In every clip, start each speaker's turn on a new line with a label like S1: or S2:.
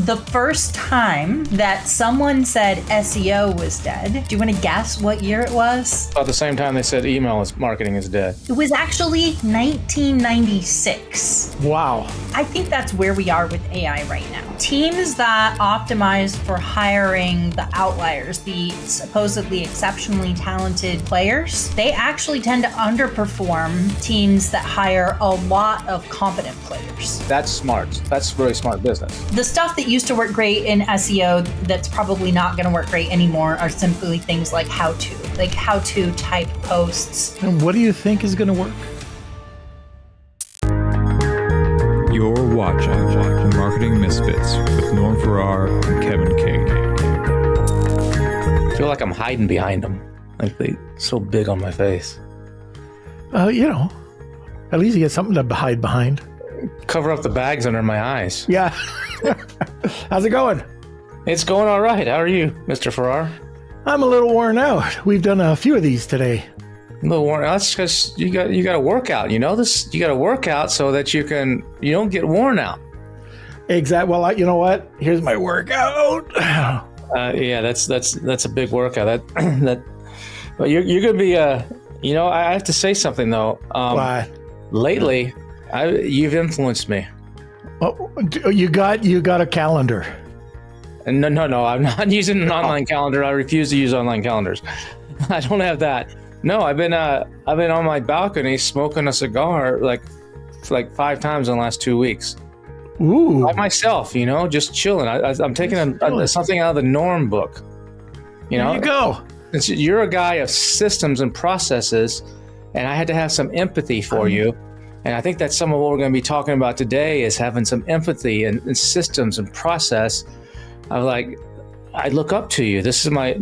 S1: the first time that someone said SEO was dead, do you want to guess what year it was?
S2: About the same time they said marketing is dead.
S1: It was actually 1996.
S3: Wow.
S1: I think that's where we are with AI right now. Teams that optimize for hiring the outliers, the supposedly exceptionally talented players, they actually tend to underperform teams that hire a lot of competent players.
S2: That's smart. That's really smart business.
S1: The stuff that used to work great in SEO that's probably not going to work great anymore are simply things like how to type posts.
S3: And what do you think is going to work?
S4: You're watching Marketing Misfits with Norm Farrar and Kevin King.
S2: I feel like I'm hiding behind them. Like they're so big on my face.
S3: At least you get something to hide behind.
S2: Cover up the bags under my eyes.
S3: Yeah. How's it going?
S2: It's going all right. How are you, Mr. Farrar?
S3: I'm a little worn out. We've done a few of these today.
S2: A little worn out. That's because you got to work out. You know this. You got to work out so that you don't get worn out.
S3: Exactly. Well, you know what? Here's my workout.
S2: Yeah, that's a big workout. But you're gonna be I have to say something though.
S3: Why?
S2: Lately, you've influenced me.
S3: Oh, you got a calendar.
S2: No, I'm not using an online calendar. I refuse to use online calendars. I don't have that. No, I've been on my balcony smoking a cigar like 5 times in the last 2 weeks.
S3: Ooh.
S2: By myself, just chilling. I'm taking something out of the Norm book.
S3: There you go.
S2: You're a guy of systems and processes, and I had to have some empathy for you. And I think that's some of what we're going to be talking about today is having some empathy and systems and process. I look up to you. This is my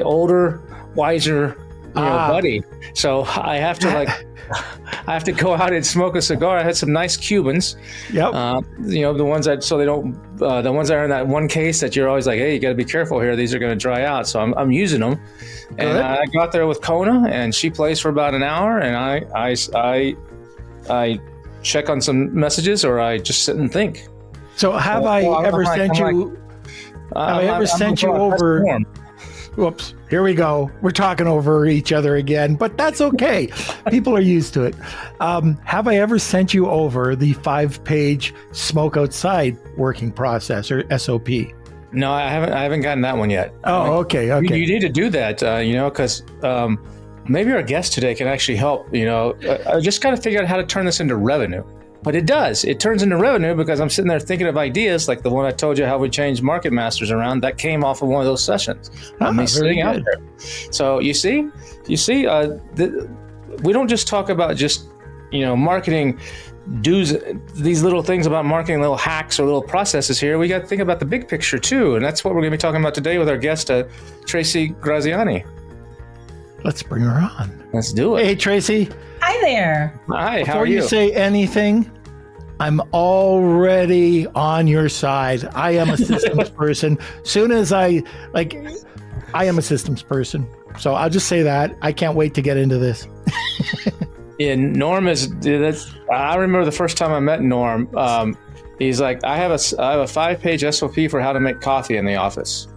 S2: older, wiser, buddy. So I have to go out and smoke a cigar. I had some nice Cubans. Yep. The ones that the ones that are in that one case that you're always like, hey, you got to be careful here. These are going to dry out. So I'm using them. Good. And I got there with Kona, and she plays for about an hour, and I check on some messages, or I just sit and think.
S3: So have I ever sent you over? Whoops, here we go. We're talking over each other again, but that's okay. People are used to it. Have I ever sent you over the 5-page smoke outside working process, or SOP?
S2: No, I haven't gotten that one yet.
S3: Oh, okay.
S2: You need to do that, because maybe our guest today can actually help. I just got to figure out how to turn this into revenue. But it does. It turns into revenue because I'm sitting there thinking of ideas like the one I told you how we changed Market Masters around. That came off of one of those sessions. Me sitting out there. So you see, we don't just talk about just marketing do's, these little things about marketing, little hacks or little processes here. We got to think about the big picture too, and that's what we're going to be talking about today with our guest, Tracy Graziani.
S3: Let's bring her on.
S2: Let's do it.
S3: Hey, Tracy.
S1: Hi there.
S2: Hi, how are
S3: you? Before you say anything, I'm already on your side. I am a systems person. Soon as I am a systems person. So I'll just say that. I can't wait to get into this.
S2: Yeah, Norm I remember the first time I met Norm. He's like, I have a 5-page SOP for how to make coffee in the office.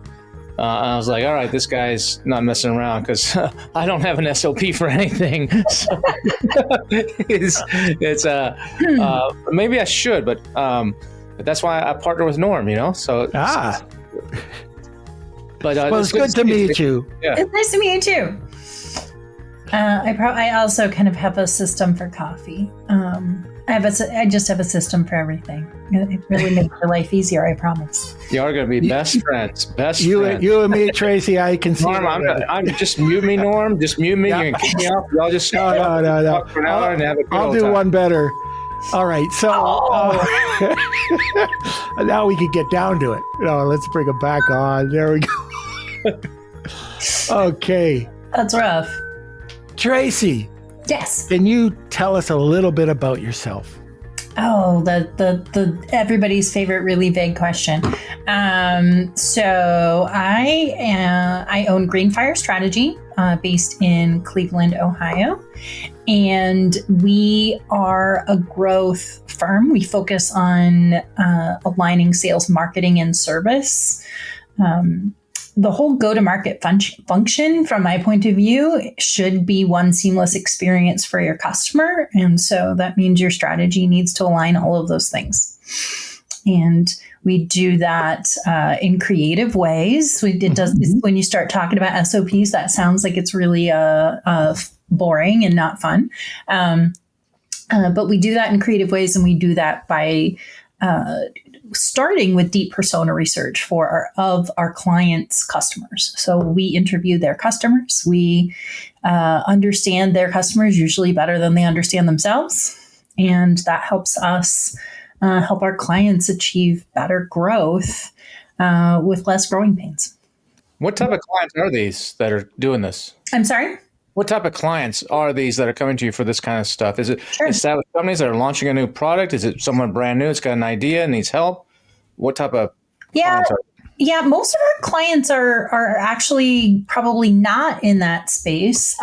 S2: I was like, all right, this guy's not messing around because I don't have an SOP for anything. So maybe I should, but that's why I partner with Norm, So but
S3: well, it's good to meet you.
S1: Yeah. It's nice to meet you too. I also kind of have a system for coffee. I just have a system for everything. It really makes your life easier, I promise.
S2: You are going to be best friends.
S3: You and me, Tracy, I can see.
S2: Norm, I'm just mute me, Norm. Just mute me. You can kick me off. Y'all just
S3: no.
S2: For an hour and have a
S3: I'll do
S2: time.
S3: one better. All right, so now we can get down to it. Let's bring it back on. There we go. Okay.
S1: That's rough.
S3: Tracy.
S1: Yes.
S3: Can you tell us a little bit about yourself?
S1: Oh, the everybody's favorite really vague question. So I own Greenfire Strategy, based in Cleveland, Ohio, And we are a growth firm. We focus on aligning sales, marketing, and service. The whole go-to-market function, from my point of view, should be one seamless experience for your customer. And so that means your strategy needs to align all of those things. And we do that in creative ways. It does, when you start talking about SOPs, that sounds like it's really boring and not fun. But we do that in creative ways, and we do that by starting with deep persona research of our clients' customers. So we interview their customers. We understand their customers usually better than they understand themselves. And that helps us help our clients achieve better growth with less growing pains.
S2: What type of clients are these that are doing this?
S1: I'm sorry?
S2: What type of clients are these that are coming to you for this kind of stuff? Is it established companies that are launching a new product? Is it someone brand new? It's got an idea and needs help? What type of clients are they?
S1: Yeah, most of our clients are actually probably not in that space.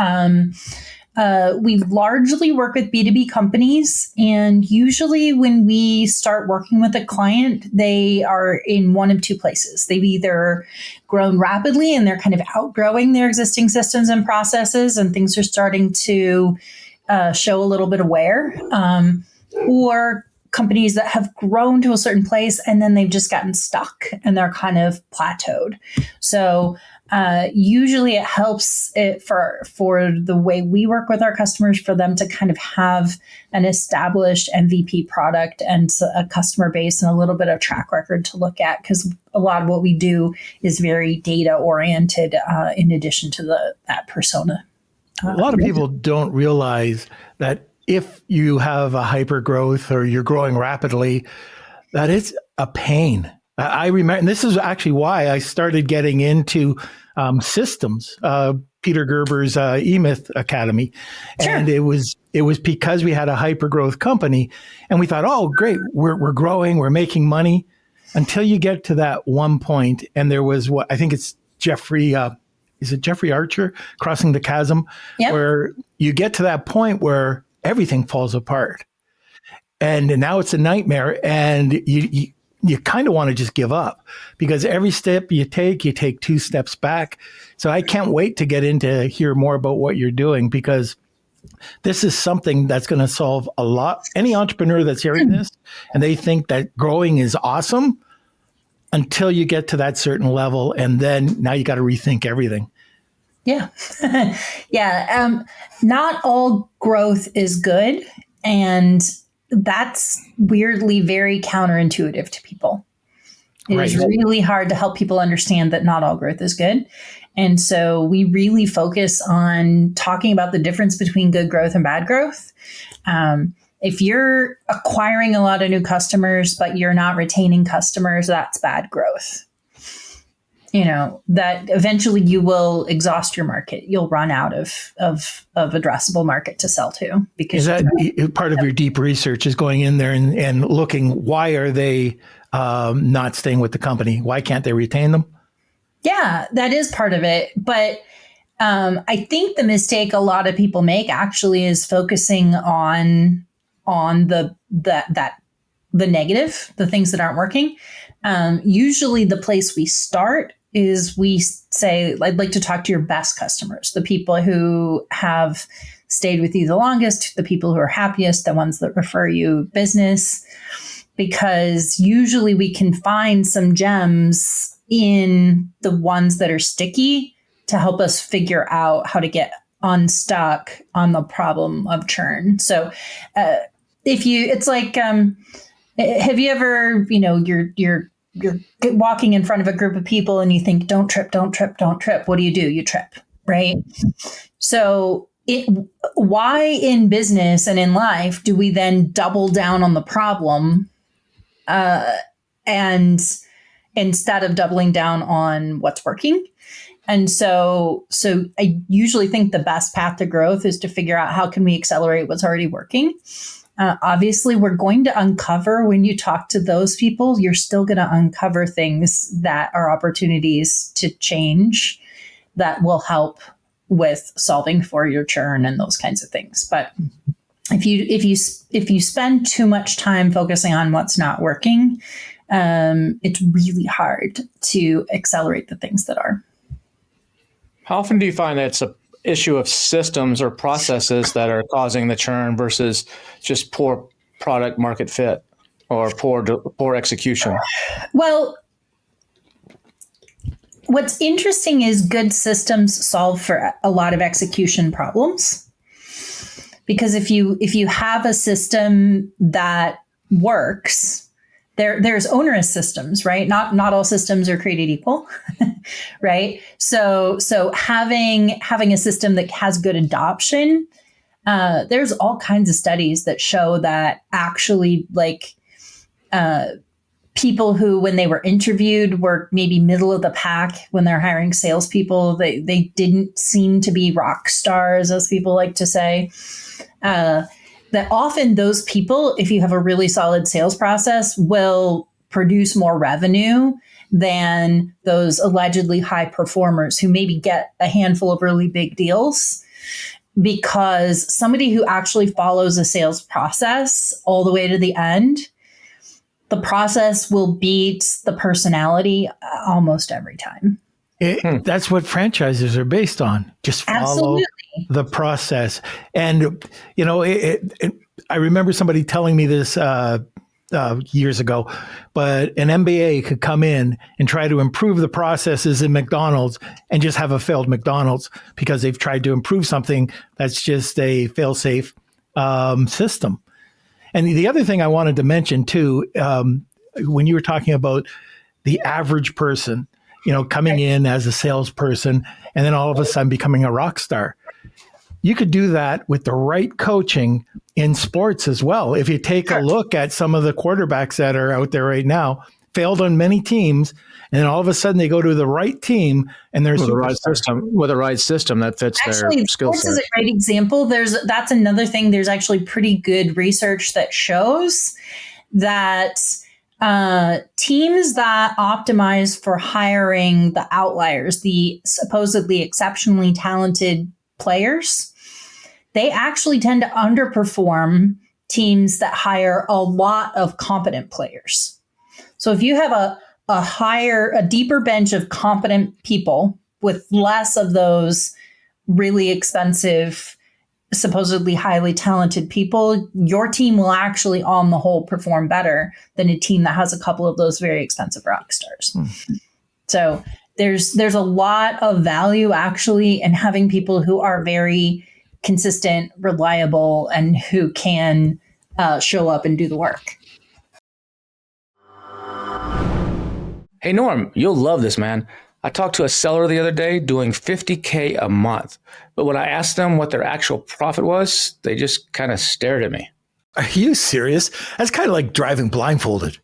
S1: We largely work with B2B companies, and usually when we start working with a client, they are in one of two places. They've either grown rapidly and they're kind of outgrowing their existing systems and processes, and things are starting to show a little bit of wear, or companies that have grown to a certain place and then they've just gotten stuck and they're kind of plateaued. So usually it helps for the way we work with our customers, for them to kind of have an established MVP product and a customer base and a little bit of track record to look at, because a lot of what we do is very data oriented in addition to that persona.
S3: A lot of people don't realize that if you have a hyper growth or you're growing rapidly, that it's a pain. I remember, and this is actually why I started getting into systems, Peter Gerber's eMyth Academy.
S1: Sure.
S3: And it was because we had a hyper growth company and we thought, oh, great, we're growing, we're making money, until you get to that one point. And there was what I think it's Jeffrey Archer, Crossing the Chasm,
S1: Yep.
S3: where you get to that point where everything falls apart. And now it's a nightmare, and you kind of want to just give up, because every step you take 2 steps back. So I can't wait to get into hear more about what you're doing, because this is something that's going to solve a lot. Any entrepreneur that's hearing this and they think that growing is awesome, until you get to that certain level, and then now you got to rethink everything.
S1: Yeah. Yeah. Not all growth is good. And that's weirdly very counterintuitive to people. It is really hard to help people understand that not all growth is good. And so we really focus on talking about the difference between good growth and bad growth. If you're acquiring a lot of new customers, but you're not retaining customers, that's bad growth. That eventually you will exhaust your market. You'll run out of addressable market to sell to. Because
S3: is that part of your deep research, is going in there and looking, why are they not staying with the company? Why can't they retain them? Yeah,
S1: that is part of it. But I think the mistake a lot of people make actually is focusing on the negative, the things that aren't working. Usually the place we start is we say, I'd like to talk to your best customers, the people who have stayed with you the longest, the people who are happiest, the ones that refer you business, because usually we can find some gems in the ones that are sticky to help us figure out how to get unstuck on the problem of churn. So it's like, have you ever, you're walking in front of a group of people and you think, don't trip, don't trip, don't trip. What do? You trip, right? So why in business and in life do we then double down on the problem and instead of doubling down on what's working? And so I usually think the best path to growth is to figure out how can we accelerate what's already working. Obviously, we're going to uncover, when you talk to those people, you're still going to uncover things that are opportunities to change that will help with solving for your churn and those kinds of things. But if you spend too much time focusing on what's not working, it's really hard to accelerate the things that are.
S2: How often do you find that it's an issue of systems or processes that are causing the churn versus just poor product market fit or poor execution?
S1: Well, what's interesting is good systems solve for a lot of execution problems. Because if you have a system that works, there's onerous systems, right? Not all systems are created equal, right? So having a system that has good adoption, there's all kinds of studies that show that actually people who, when they were interviewed, were maybe middle of the pack when they're hiring salespeople. They didn't seem to be rock stars, as people like to say. That often those people, if you have a really solid sales process, will produce more revenue than those allegedly high performers who maybe get a handful of really big deals. Because somebody who actually follows a sales process all the way to the end, the process will beat the personality almost every time.
S3: That's what franchises are based on. Just follow
S1: Absolutely.
S3: the process. And, I remember somebody telling me this years ago, but an MBA could come in and try to improve the processes in McDonald's and just have a failed McDonald's because they've tried to improve something that's just a fail-safe system. And the other thing I wanted to mention too, when you were talking about the average person, coming in as a salesperson and then all of a sudden becoming a rock star, you could do that with the right coaching in sports as well. If you take a look at some of the quarterbacks that are out there right now, failed on many teams, and then all of a sudden they go to the right team and they're
S2: with the right system that fits their skill set.
S1: Sports is a great example. That's another thing. There's actually pretty good research that shows that teams that optimize for hiring the outliers, the supposedly exceptionally talented players, they actually tend to underperform teams that hire a lot of competent players. So if you have a deeper bench of competent people with less of those really expensive, supposedly highly talented people, your team will actually on the whole perform better than a team that has a couple of those very expensive rock stars. So there's a lot of value actually in having people who are very consistent, reliable, and who can show up and do the work.
S2: Hey, Norm, you'll love this, man. I talked to a seller the other day doing $50K a month. But when I asked them what their actual profit was, they just kind of stared at me.
S3: Are you serious? That's kind of like driving blindfolded.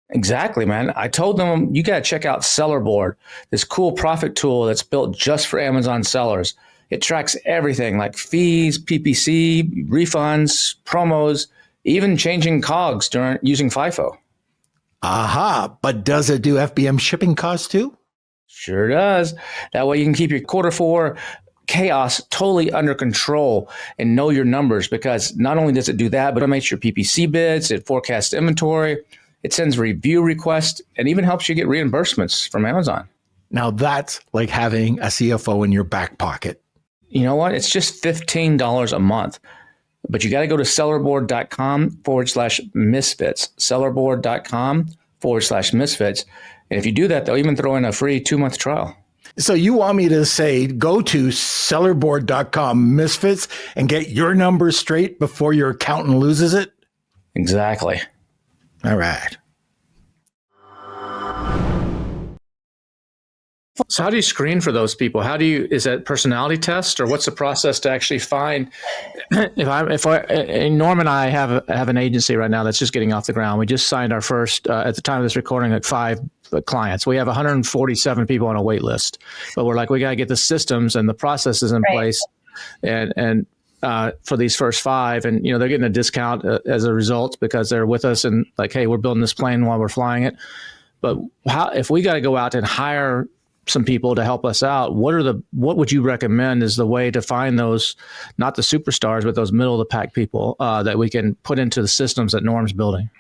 S2: Exactly, man. I told them, you got to check out Sellerboard, this cool profit tool that's built just for Amazon sellers. It tracks everything like fees, PPC, refunds, promos, even changing COGS during using FIFO.
S3: Aha, but does it do FBM shipping costs too?
S2: Sure does. That way you can keep your quarter four chaos totally under control and know your numbers, because not only does it do that, but it makes your PPC bids, it forecasts inventory, it sends review requests, and even helps you get reimbursements from Amazon.
S3: Now that's like having a CFO in your back pocket.
S2: You know what? It's just $15 a month. But you got to go to sellerboard.com/misfits, sellerboard.com/misfits. And if you do that, they'll even throw in a free 2-month trial.
S3: So you want me to say, go to sellerboard.com/misfits and get your numbers straight before your accountant loses it?
S2: Exactly.
S3: All right.
S2: So how do you screen for those people? Is that personality test, or what's the process to actually find? Norm and I have an agency right now that's just getting off the ground. We just signed our first, at the time of this recording, like 5 clients. We have 147 people on a wait list, but we're like, we got to get the systems and the processes in place. And for these first 5, and they're getting a discount as a result because they're with us and like, hey, we're building this plane while we're flying it. But if we got to go out and hire some people to help us out, what would you recommend is the way to find those, not the superstars, but those middle of the pack people that we can put into the systems that Norm's building?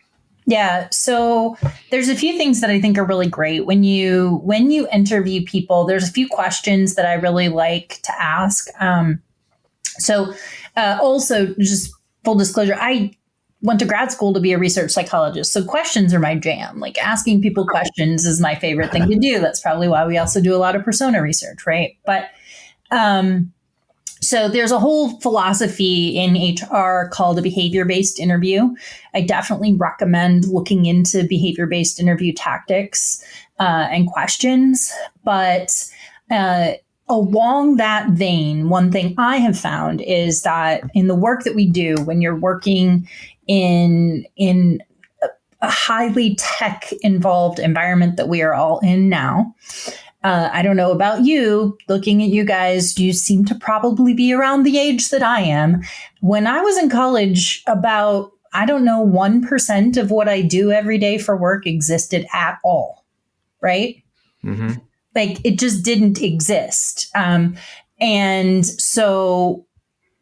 S1: Yeah. So there's a few things that I think are really great. When you interview people, there's a few questions that I really like to ask. Also, just full disclosure, I went to grad school to be a research psychologist. So questions are my jam. Like asking people questions is my favorite thing to do. That's probably why we also do a lot of persona research, right? But so there's a whole philosophy in HR called a behavior-based interview. I definitely recommend looking into behavior-based interview tactics and questions. But along that vein, one thing I have found is that in the work that we do, when you're working in a highly tech-involved environment that we are all in now, I don't know about you, looking at you guys, you seem to probably be around the age that I am. When I was in college, about, 1% of what I do every day for work existed at all, right? Mm-hmm. Like it just didn't exist. And so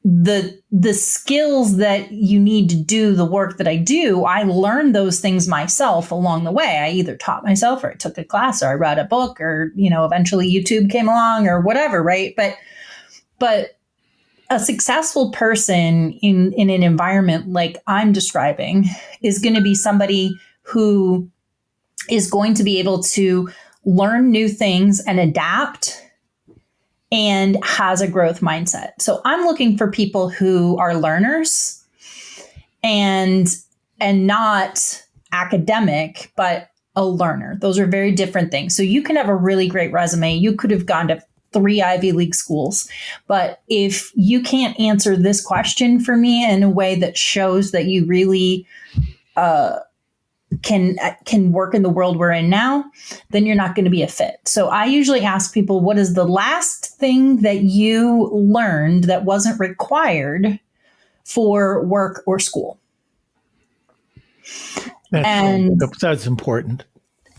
S1: the skills that you need to do the work that I do, I learned those things myself along the way. I either taught myself or I took a class or I read a book or, eventually YouTube came along or whatever, right? But a successful person in an environment like I'm describing is going to be somebody who is going to be able to learn new things and adapt and has a growth mindset. So I'm looking for people who are learners and not academic, but a learner. Those are very different things. So you can have a really great resume. You could have gone to 3 Ivy League schools. But if you can't answer this question for me in a way that shows that you really can work in the world we're in now, then you're not going to be a fit. So I usually ask people, what is the last thing that you learned that wasn't required for work or school?
S3: That's important.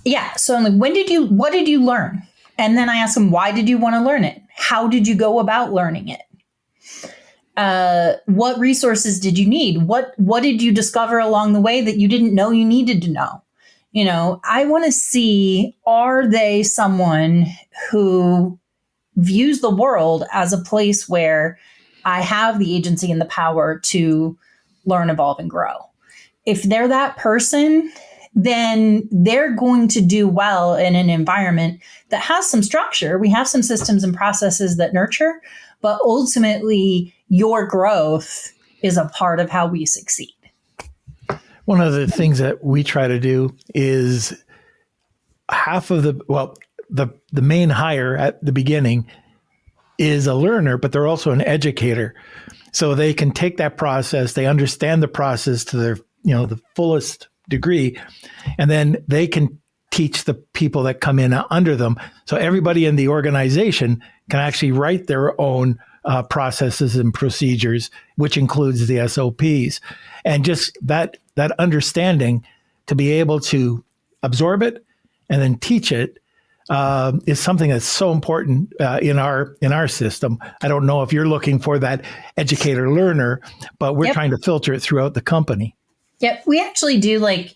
S1: Yeah. So I'm like, what did you learn? And then I ask them, why did you want to learn it? How did you go about learning it? What resources did you need? What did you discover along the way that you didn't know you needed to know? I want to see, are they someone who views the world as a place where I have the agency and the power to learn, evolve, and grow? If they're that person, then they're going to do well in an environment that has some structure. We have some systems and processes that nurture, but ultimately your growth is a part of how we succeed.
S3: One of the things that we try to do is half of the main hire at the beginning is a learner, but they're also an educator. So they can take that process, they understand the process to their, the fullest degree, and then they can teach the people that come in under them. So everybody in the organization can actually write their own processes and procedures, which includes the SOPs. And just that understanding to be able to absorb it and then teach it is something that's so important in our system. I don't know if you're looking for that educator learner, but we're trying to filter it throughout the company.
S1: Yep. We actually do like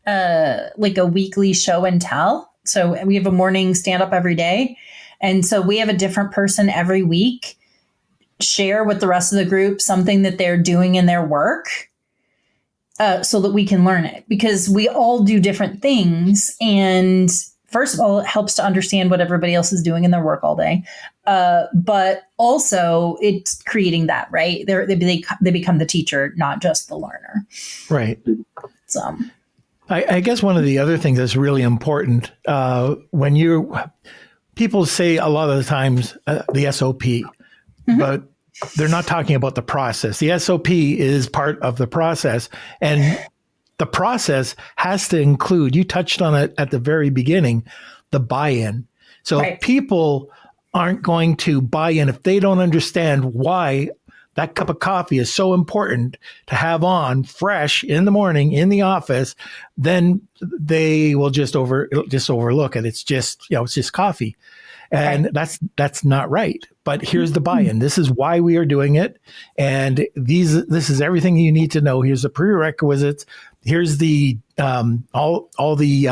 S1: a weekly show and tell. So we have a morning stand up every day. And so we have a different person every week share with the rest of the group something that they're doing in their work so that we can learn it, because we all do different things. And first of all, it helps to understand what everybody else is doing in their work all day. But also it's creating that, right? They become the teacher, not just the learner.
S3: Right.
S1: So
S3: I guess one of the other things that's really important when people say a lot of the times the SOP, but they're not talking about the process. The SOP is part of the process, and the process has to include, you touched on it at the very beginning, the buy-in. So people aren't going to buy in if they don't understand why that cup of coffee is so important to have on fresh in the morning in the office, then they will just overlook it. It's just, it's just coffee. And that's not right. But here's the buy-in. This is why we are doing it. And this is everything you need to know. Here's the prerequisites. Here's the all the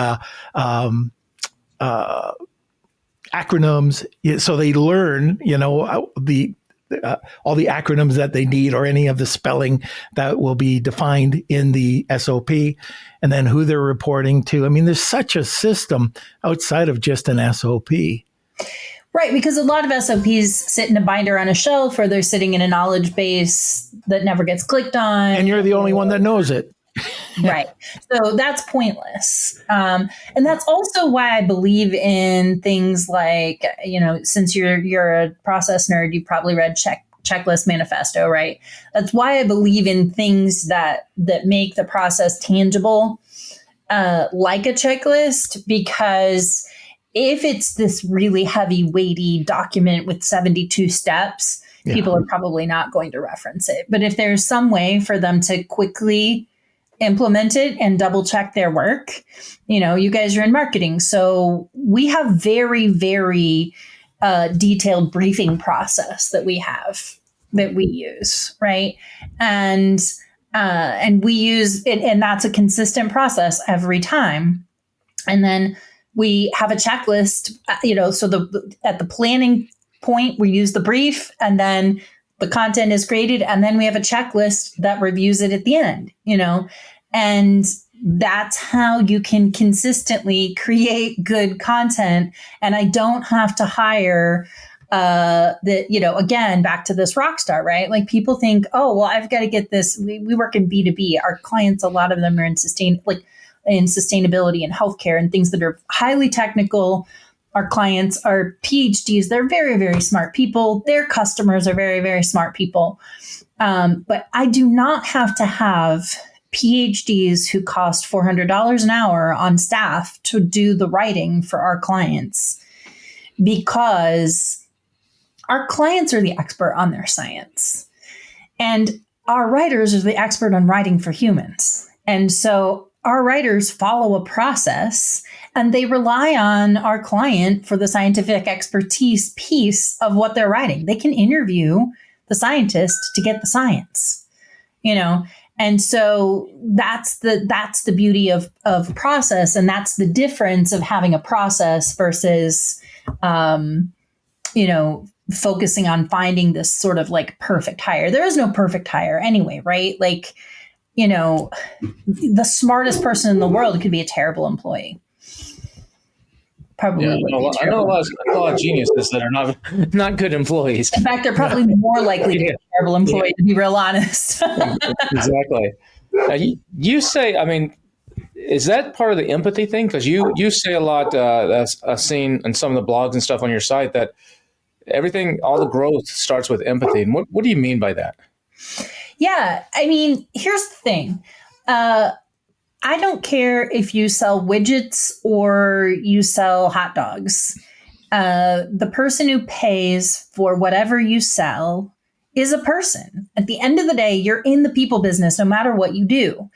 S3: acronyms, so they learn, all the acronyms that they need, or any of the spelling that will be defined in the SOP, and then who they're reporting to. I mean, there's such a system outside of just an SOP.
S1: Right, because a lot of SOPs sit in a binder on a shelf, or they're sitting in a knowledge base that never gets clicked on.
S3: And you're the only one that knows it.
S1: Right. So that's pointless. And that's also why I believe in things like, since you're a process nerd, you probably read Checklist Manifesto, right? That's why I believe in things that make the process tangible, like a checklist, because if it's this really heavy, weighty document with 72 steps, people are probably not going to reference it. But if there's some way for them to quickly implement it and double check their work, you guys are in marketing. So we have very, very detailed briefing process that we use, right? And we use it, and that's a consistent process every time. And then we have a checklist, so at the planning point, we use the brief, and then the content is created, and then we have a checklist that reviews it at the end, and that's how you can consistently create good content. And I don't have to hire again, back to this rockstar, right? Like, people think, oh, well, I've got to get this. We work in B2B. Our clients, a lot of them are in sustainability and healthcare and things that are highly technical. Our clients are PhDs. They're very, very smart people. Their customers are very, very smart people. But I do not have to have PhDs who cost $400 an hour on staff to do the writing for our clients, because our clients are the expert on their science, and our writers are the expert on writing for humans. And so our writers follow a process, and they rely on our client for the scientific expertise piece of what they're writing. They can interview the scientist to get the science, And so that's the beauty of process, and that's the difference of having a process versus, focusing on finding this sort of like perfect hire. There is no perfect hire anyway, right? Like, the smartest person in the world could be a terrible employee. Probably.
S2: I know a lot of geniuses that are not good employees.
S1: In fact, they're probably more likely to be a terrible employee, to be real honest.
S2: Exactly. Now, you say, is that part of the empathy thing? Because you say a lot, I've seen in some of the blogs and stuff on your site, that all the growth starts with empathy. And what do you mean by that?
S1: Yeah. Here's the thing. I don't care if you sell widgets or you sell hot dogs. The person who pays for whatever you sell is a person. At the end of the day, you're in the people business, no matter what you do.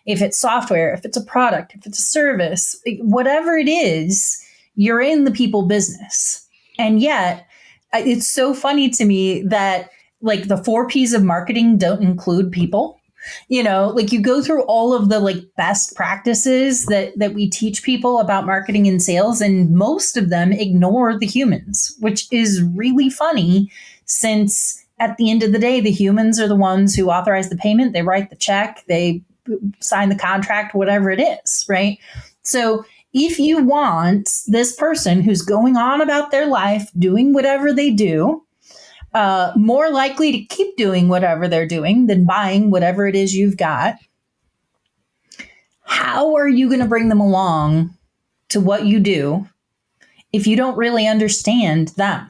S1: If it's software, if it's a product, if it's a service, whatever it is, you're in the people business. And yet, it's so funny to me that like the 4 P's of marketing don't include people. You go through all of the best practices that we teach people about marketing and sales, and most of them ignore the humans, which is really funny, since at the end of the day, the humans are the ones who authorize the payment. They write the check, they sign the contract, whatever it is, right? So if you want this person who's going on about their life, doing whatever they do, more likely to keep doing whatever they're doing than buying whatever it is you've got, how are you going to bring them along to what you do if you don't really understand them?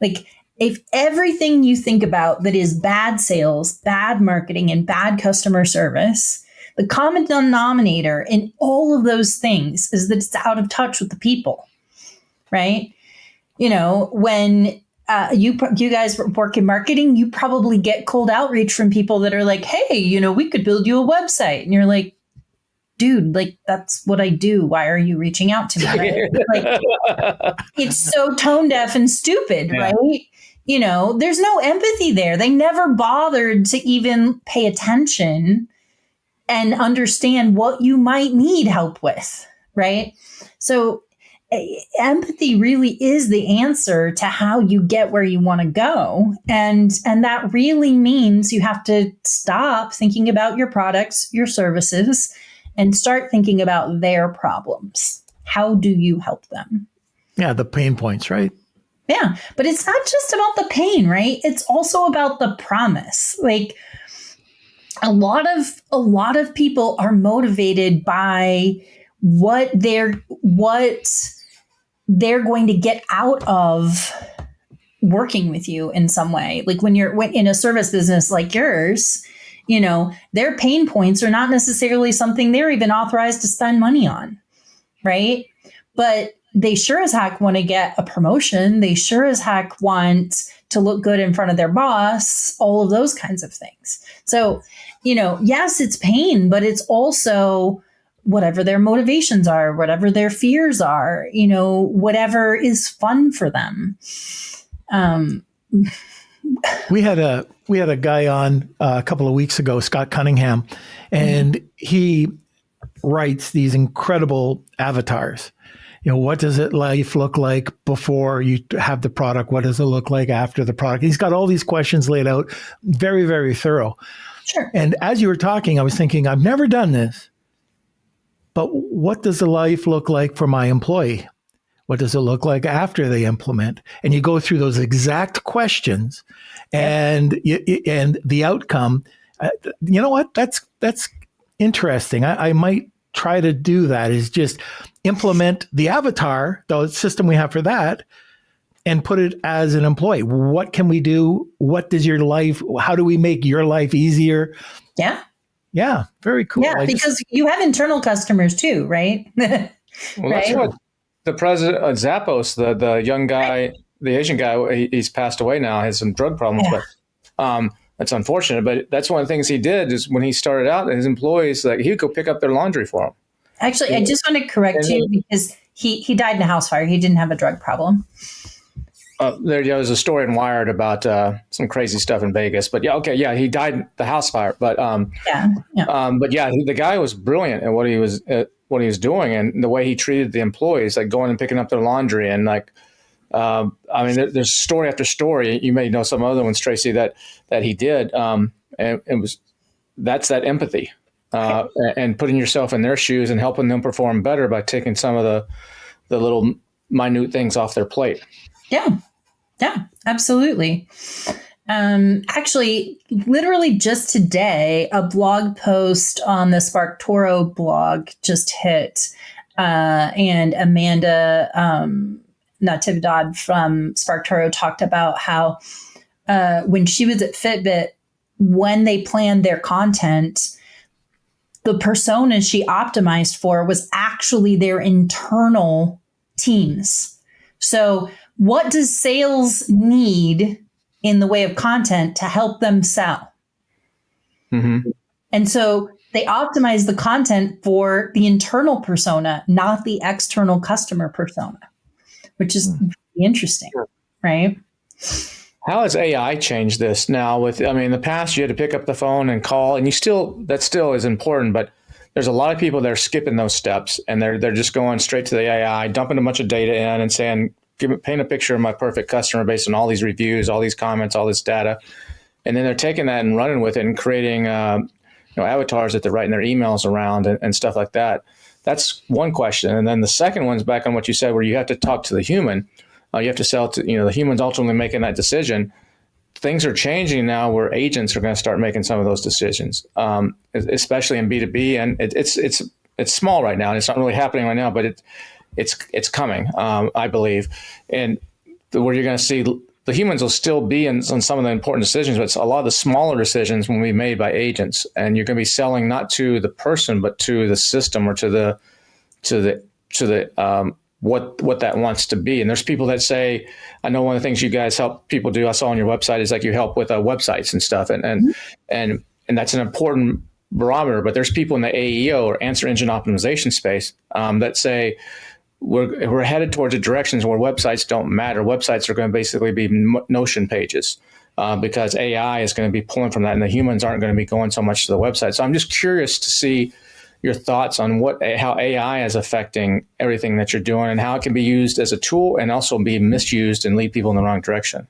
S1: Like, if everything you think about that is bad sales, bad marketing, and bad customer service, the common denominator in all of those things is that it's out of touch with the people, right? When you guys work in marketing, you probably get cold outreach from people that are like, hey, we could build you a website. And you're like, dude, like, that's what I do. Why are you reaching out to me? Right? Like, it's so tone deaf and stupid, right? There's no empathy there. They never bothered to even pay attention and understand what you might need help with, right? So empathy really is the answer to how you get where you want to go. And that really means you have to stop thinking about your products, your services, and start thinking about their problems. How do you help them?
S3: Yeah, the pain points, right?
S1: Yeah, but it's not just about the pain, right? It's also about the promise. Like a lot of people are motivated by what they're going to get out of working with you in some way. Like when you're in a service business like yours, their pain points are not necessarily something they're even authorized to spend money on, right? But they sure as heck want to get a promotion. They sure as heck want to look good in front of their boss, all of those kinds of things. So, yes, it's pain, but it's also whatever their motivations are, whatever their fears are, whatever is fun for them.
S3: We had a guy on a couple of weeks ago, Scott Cunningham, and he writes these incredible avatars. What does life look like before you have the product? What does it look like after the product? He's got all these questions laid out, very, very thorough.
S1: Sure.
S3: And as you were talking, I was thinking, I've never done this, but what does the life look like for my employee? What does it look like after they implement? And you go through those exact questions, and the outcome. You know what? That's interesting. I might try to do that. Is just implement the avatar, the system we have for that, and put it as an employee. What can we do? What does your life? How do we make your life easier?
S1: Yeah.
S3: Yeah. Very cool.
S1: Yeah, because you have internal customers too, right?
S2: Well, that's what the president of Zappos, the young guy, the Asian guy, he's passed away now, has some drug problems, but that's unfortunate. But that's one of the things he did is when he started out, his employees, like he would go pick up their laundry for him.
S1: Actually, I just want to correct you because he died in a house fire. He didn't have a drug problem.
S2: There was a story in Wired about some crazy stuff in Vegas, but he died in the house fire. But the guy was brilliant at what he was doing and the way he treated the employees, like going and picking up their laundry and like. There's story after story. You may know some other ones, Tracy, that he did, and that's that empathy and putting yourself in their shoes and helping them perform better by taking some of the little minute things off their plate.
S1: Yeah, absolutely. Actually, literally just today, a blog post on the SparkToro blog just hit, and Amanda Natividad from SparkToro talked about how when she was at Fitbit, when they planned their content, the personas she optimized for was actually their internal teams. So what does sales need in the way of content to help them sell?
S2: Mm-hmm.
S1: And so they optimize the content for the internal persona, not the external customer persona, which is interesting, right?
S2: How has AI changed this now? In the past you had to pick up the phone and call, and that still is important, but there's a lot of people that are skipping those steps and they're just going straight to the AI, dumping a bunch of data in and saying, paint a picture of my perfect customer based on all these reviews, all these comments, all this data. And then they're taking that and running with it and creating avatars that they're writing their emails around and stuff like that. That's one question. And then the second one's back on what you said, where you have to talk to the human. You have to sell to, the human's ultimately making that decision. Things are changing now where agents are going to start making some of those decisions, especially in B2B. And it's small right now and it's not really happening right now, but it's coming, I believe. And where you're going to see the humans will still be on some of the important decisions, but a lot of the smaller decisions will be made by agents. And you're going to be selling not to the person, but to the system or to the what that wants to be. And there's people that say, I know one of the things you guys help people do, I saw on your website, is like you help with websites and stuff. And that's an important barometer. But there's people in the AEO, or answer engine optimization space, that say we're headed towards a direction where websites don't matter. Websites are going to basically be Notion pages, because AI is going to be pulling from that, and the humans aren't going to be going so much to the website. So I'm just curious to see your thoughts on how AI is affecting everything that you're doing, and how it can be used as a tool and also be misused and lead people in the wrong direction.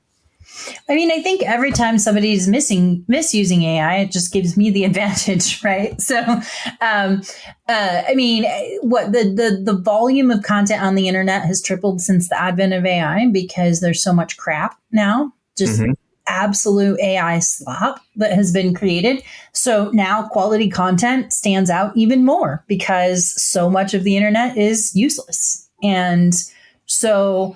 S1: I mean, I think every time somebody's misusing AI, it just gives me the advantage, right? So, I mean, what the volume of content on the internet has tripled since the advent of AI, because there's so much crap now, just absolute AI slop that has been created. So now quality content stands out even more, because so much of the internet is useless. And so,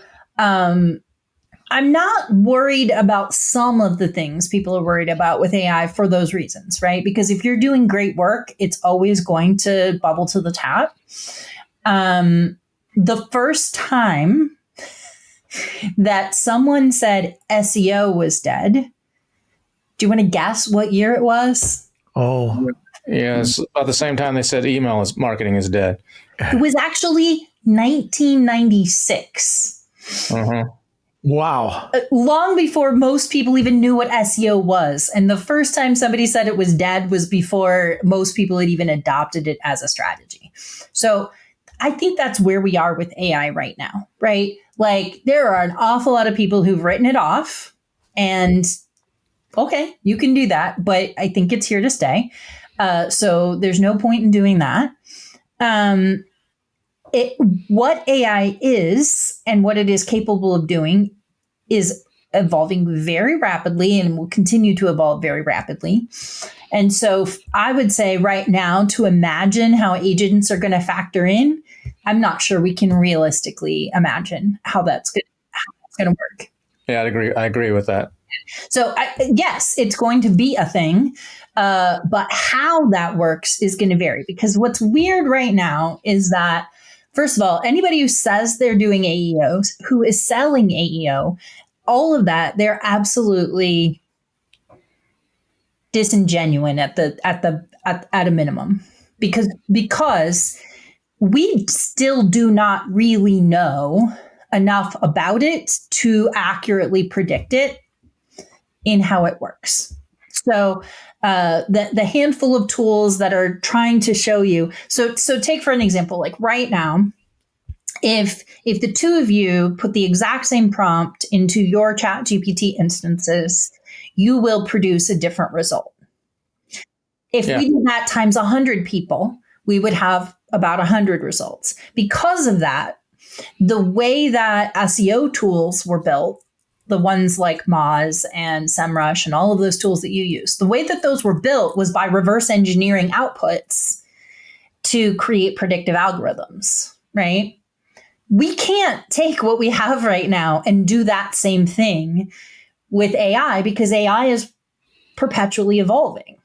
S1: I'm not worried about some of the things people are worried about with AI for those reasons, right? Because if you're doing great work, it's always going to bubble to the top. The first time that someone said SEO was dead, do you want to guess what year it was?
S3: Oh,
S2: yeah, it's about the same time they said marketing is dead.
S1: It was actually 1996.
S3: wow.
S1: Long before most people even knew what SEO was. And the first time somebody said it was dead was before most people had even adopted it as a strategy. So I think that's where we are with AI right now, right? Like, there are an awful lot of people who've written it off, and okay, you can do that, but I think it's here to stay. So there's no point in doing that. What AI is and what it is capable of doing is evolving very rapidly and will continue to evolve very rapidly. And so I would say right now, to imagine how agents are going to factor in, I'm not sure we can realistically imagine how that's going to work.
S2: Yeah, I agree with that.
S1: So yes, it's going to be a thing, but how that works is going to vary, because what's weird right now is that, first of all, anybody who says they're doing AEO, who is selling AEO, all of that, they're absolutely disingenuous at a minimum, because we still do not really know enough about it to accurately predict it in how it works. So the handful of tools that are trying to show you. So take for an example, like right now, if the two of you put the exact same prompt into your ChatGPT instances, you will produce a different result. If we did that times 100 people, we would have about 100 results. Because of that, the way that SEO tools were built, the ones like Moz and SEMrush and all of those tools that you use, the way that those were built was by reverse engineering outputs to create predictive algorithms, right? We can't take what we have right now and do that same thing with AI, because AI is perpetually evolving.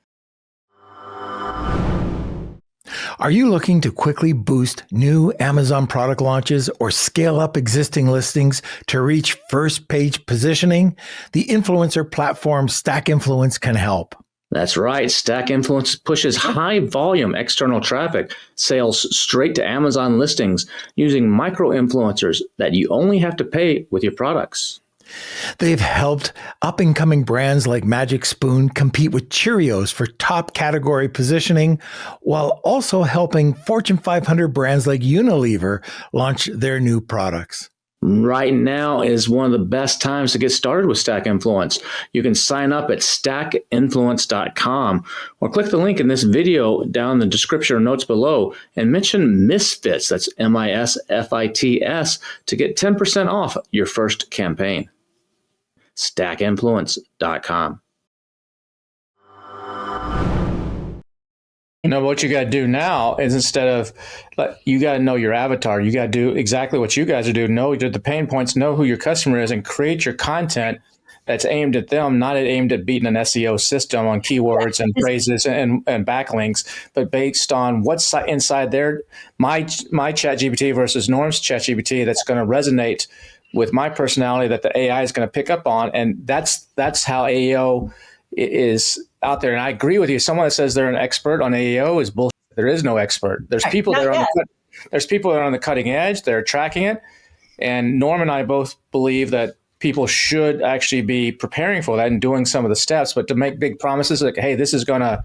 S3: Are you looking to quickly boost new Amazon product launches or scale up existing listings to reach first page positioning? The influencer platform Stack Influence can help.
S5: That's right. Stack Influence pushes high volume external traffic, sales straight to Amazon listings using micro influencers that you only have to pay with your products.
S3: They've helped up-and-coming brands like Magic Spoon compete with Cheerios for top category positioning, while also helping Fortune 500 brands like Unilever launch their new products.
S5: Right now is one of the best times to get started with Stack Influence. You can sign up at stackinfluence.com or click the link in this video down in the description or notes below and mention Misfits, that's MISFITS, to get 10% off your first campaign. stackinfluence.com.
S2: You know, what you got to do now is, instead of, you got to know your avatar. You got to do exactly what you guys are doing. Know the pain points, know who your customer is, and create your content that's aimed at them, not aimed at beating an SEO system on keywords and phrases and backlinks, but based on what's inside my ChatGPT versus Norm's ChatGPT that's going to resonate with my personality that the AI is going to pick up on. And that's how AEO is out there. And I agree with you. Someone that says they're an expert on AEO is bullshit. There is no expert. There's people that are there's people that are on the cutting edge. They're tracking it. And Norm and I both believe that people should actually be preparing for that and doing some of the steps, but to make big promises like, hey, this is going to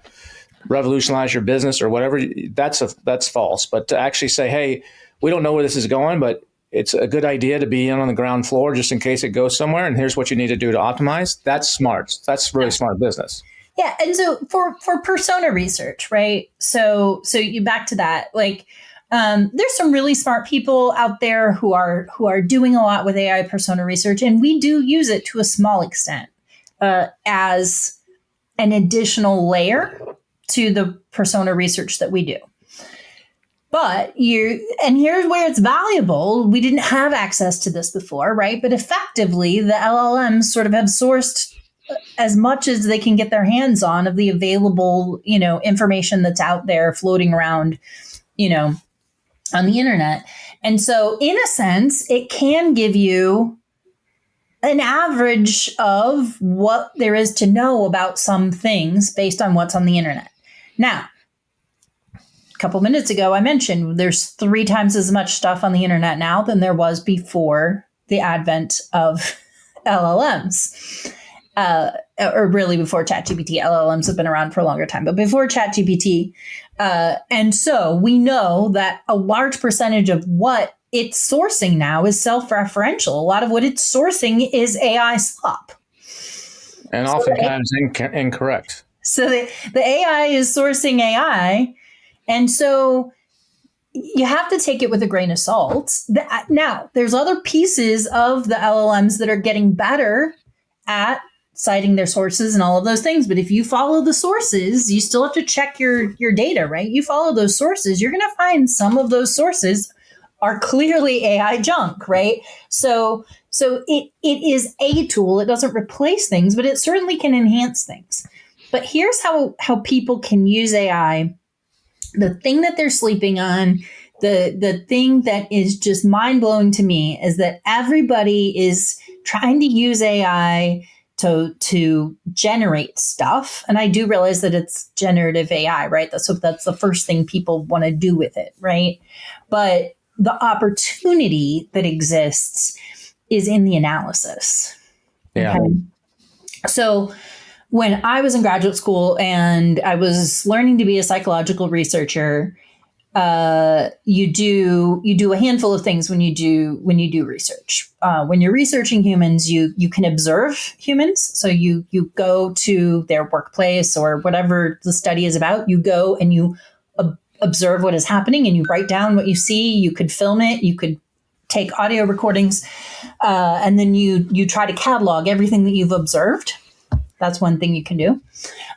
S2: revolutionize your business or whatever, that's false. But to actually say, hey, we don't know where this is going, but it's a good idea to be in on the ground floor just in case it goes somewhere. And here's what you need to do to optimize. That's smart. That's really smart business.
S1: Yeah. And so for persona research, right? So you back to that, like, there's some really smart people out there who are doing a lot with AI persona research, and we do use it to a small extent as an additional layer to the persona research that we do. But and here's where it's valuable. We didn't have access to this before, right? But effectively, the LLMs sort of have sourced as much as they can get their hands on of the available, information that's out there floating around, on the internet. And so in a sense, it can give you an average of what there is to know about some things based on what's on the internet. Now, a couple minutes ago, I mentioned there's 3 times as much stuff on the internet now than there was before the advent of LLMs. Or really before ChatGPT. LLMs have been around for a longer time, but before ChatGPT. And so we know that a large percentage of what it's sourcing now is self-referential. A lot of what it's sourcing is AI slop.
S2: And oftentimes incorrect.
S1: So the AI is sourcing AI. And so you have to take it with a grain of salt. Now, there's other pieces of the LLMs that are getting better at citing their sources and all of those things. But if you follow the sources, you still have to check your data, right? You follow those sources, you're going to find some of those sources are clearly AI junk, right? So it is a tool. It doesn't replace things, but it certainly can enhance things. But here's how people can use AI. The thing that they're sleeping on, the thing that is just mind-blowing to me is that everybody is trying to use AI to generate stuff. And I do realize that it's generative AI, right? That's the first thing people want to do with it, right? But the opportunity that exists is in the analysis.
S2: Yeah.
S1: Okay? So when I was in graduate school and I was learning to be a psychological researcher, you do a handful of things when you do research. When you're researching humans, you can observe humans. So you go to their workplace or whatever the study is about. You go and you observe what is happening, and you write down what you see. You could film it. You could take audio recordings, and then you try to catalog everything that you've observed. That's one thing you can do.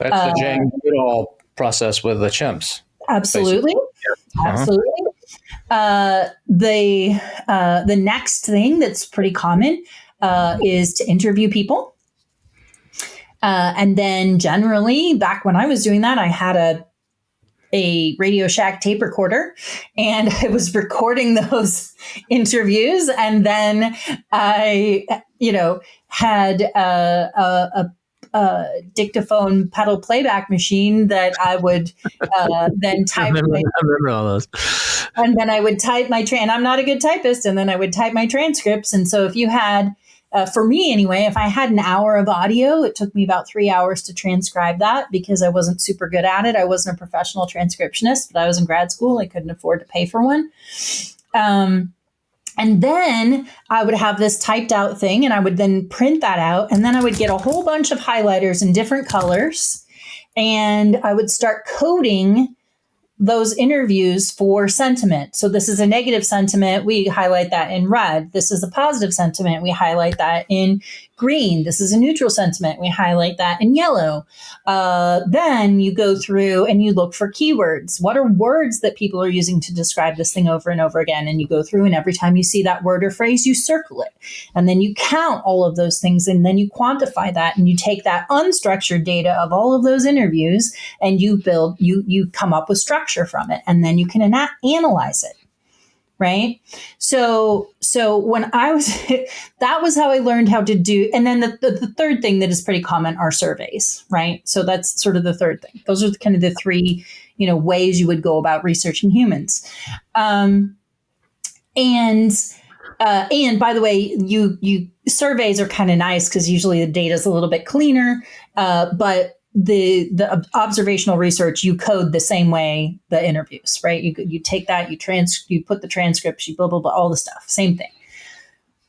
S2: That's the Jane Goodall process with the chimps.
S1: Absolutely. Absolutely. The next thing that's pretty common is to interview people. And then generally, back when I was doing that, I had a Radio Shack tape recorder, and I was recording those interviews. And then I, had a dictaphone pedal playback machine that I would then type.
S6: I remember all those.
S1: And then I would type and I'm not a good typist, and then I would type my transcripts. And so if you had, for me anyway, if I had an hour of audio, it took me about 3 hours to transcribe that because I wasn't super good at it. I wasn't a professional transcriptionist, but I was in grad school. I couldn't afford to pay for one. And then I would have this typed out thing, and I would then print that out. And then I would get a whole bunch of highlighters in different colors, and I would start coding those interviews for sentiment. So this is a negative sentiment. We highlight that in red. This is a positive sentiment. We highlight that in green. This is a neutral sentiment. We highlight that in yellow. Then you go through and you look for keywords. What are words that people are using to describe this thing over and over again? And you go through, and every time you see that word or phrase, you circle it. And then you count all of those things, and then you quantify that, and you take that unstructured data of all of those interviews, and you come up with structure from it. And then you can analyze it. Right. So when I was, that was how I learned how to do. And then the third thing that is pretty common are surveys. Right. So that's sort of the third thing. Those are kind of the three, ways you would go about researching humans. And by the way, you surveys are kind of nice because usually the data is a little bit cleaner. But the observational research, you code the same way the interviews, right? You take that, you put the transcripts, you blah, blah, blah, all the stuff, same thing.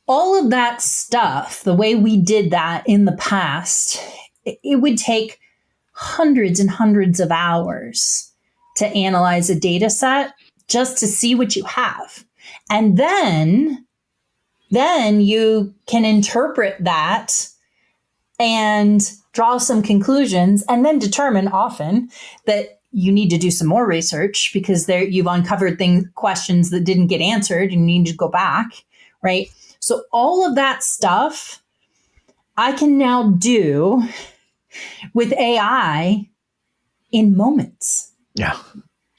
S1: All of that stuff, the way we did that in the past, it would take hundreds and hundreds of hours to analyze a data set just to see what you have. And then you can interpret that and draw some conclusions, and then determine often that you need to do some more research because you've uncovered questions that didn't get answered and you need to go back, right? So all of that stuff I can now do with AI in moments.
S3: Yeah.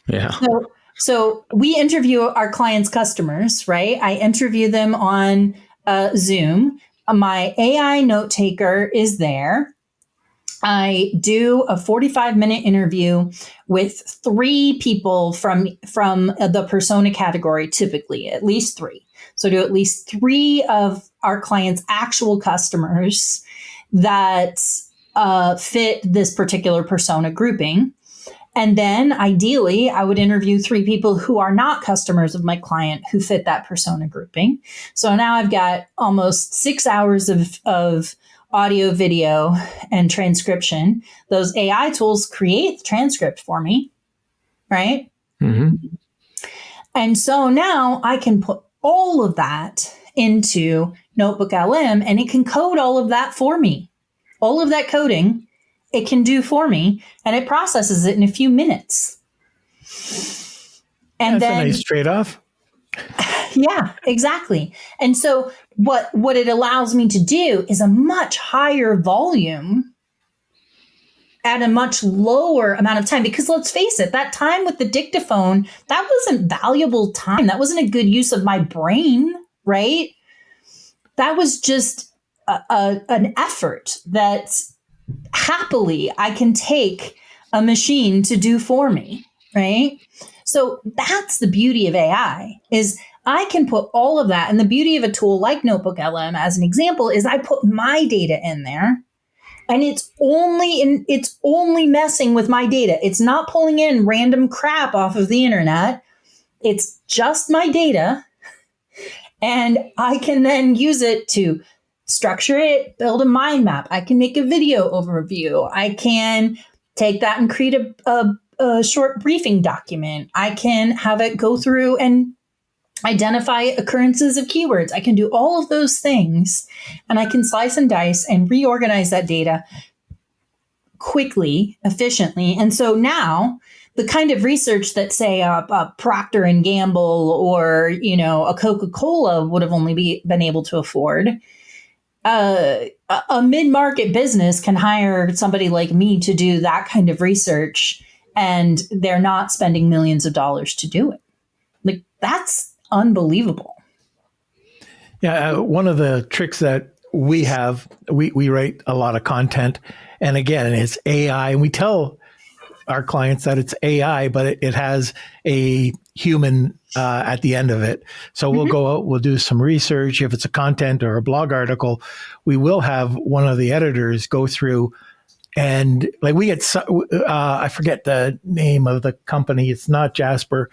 S5: Yeah.
S1: So we interview our clients' customers, right? I interview them on Zoom. My AI note taker is there. I do a 45-minute interview with 3 people from the persona category, typically, at least 3. So do at least 3 of our clients' actual customers that fit this particular persona grouping. And then ideally, I would interview 3 people who are not customers of my client who fit that persona grouping. So now I've got almost 6 hours of audio, video, and transcription. Those AI tools create the transcript for me, right?
S2: Mm-hmm.
S1: And so now I can put all of that into Notebook LM, and it can code all of that for me. All of that coding, it can do for me, and it processes it in a few minutes. And
S3: That's
S1: then
S3: a nice trade-off.
S1: Yeah, exactly. And so what it allows me to do is a much higher volume at a much lower amount of time. Because let's face it, that time with the dictaphone, that wasn't valuable time. That wasn't a good use of my brain, right? That was just an effort that happily I can take a machine to do for me, right? So that's the beauty of AI, is I can put all of that. And the beauty of a tool like Notebook LM, as an example, is I put my data in there, and it's only messing with my data. It's not pulling in random crap off of the internet. It's just my data. And I can then use it to structure it, build a mind map. I can make a video overview. I can take that and create a short briefing document. I can have it go through and identify occurrences of keywords. I can do all of those things, and I can slice and dice and reorganize that data quickly, efficiently. And so now the kind of research that, say, a Procter and Gamble or, a Coca-Cola would have only been able to afford, a mid-market business can hire somebody like me to do that kind of research, and they're not spending millions of dollars to do it. Like, that's unbelievable.
S3: Yeah, one of the tricks that we have, we write a lot of content, and again, it's AI, and we tell our clients that it's AI, but it has a human at the end of it. So we'll go out, we'll do some research. If it's a content or a blog article, we will have one of the editors go through, and like we get, I forget the name of the company. It's not Jasper.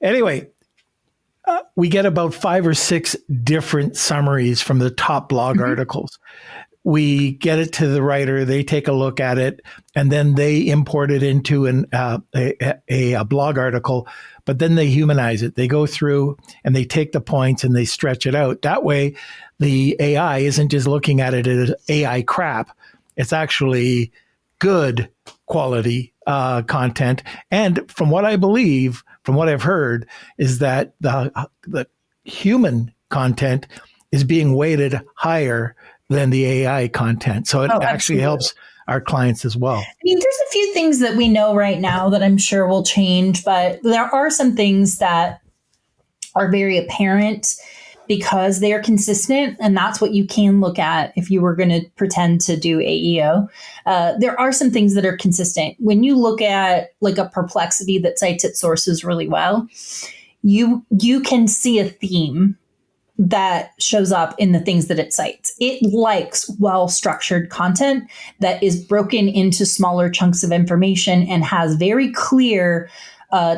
S3: Anyway, we get about 5 or 6 different summaries from the top blog articles. we get it to the writer, they take a look at it, and then they import it into a blog article, but then they humanize it. They go through and they take the points and they stretch it out. That way, the AI isn't just looking at it as AI crap. It's actually good quality content. And from what I believe, from what I've heard, is that the human content is being weighted higher than the AI content. So it actually helps our clients as well.
S1: I mean, there's a few things that we know right now that I'm sure will change, but there are some things that are very apparent because they are consistent, and that's what you can look at if you were going to pretend to do AEO. There are some things that are consistent. When you look at like a Perplexity that cites its sources really well, you can see a theme that shows up in the things that it cites. It likes well-structured content that is broken into smaller chunks of information and has very clear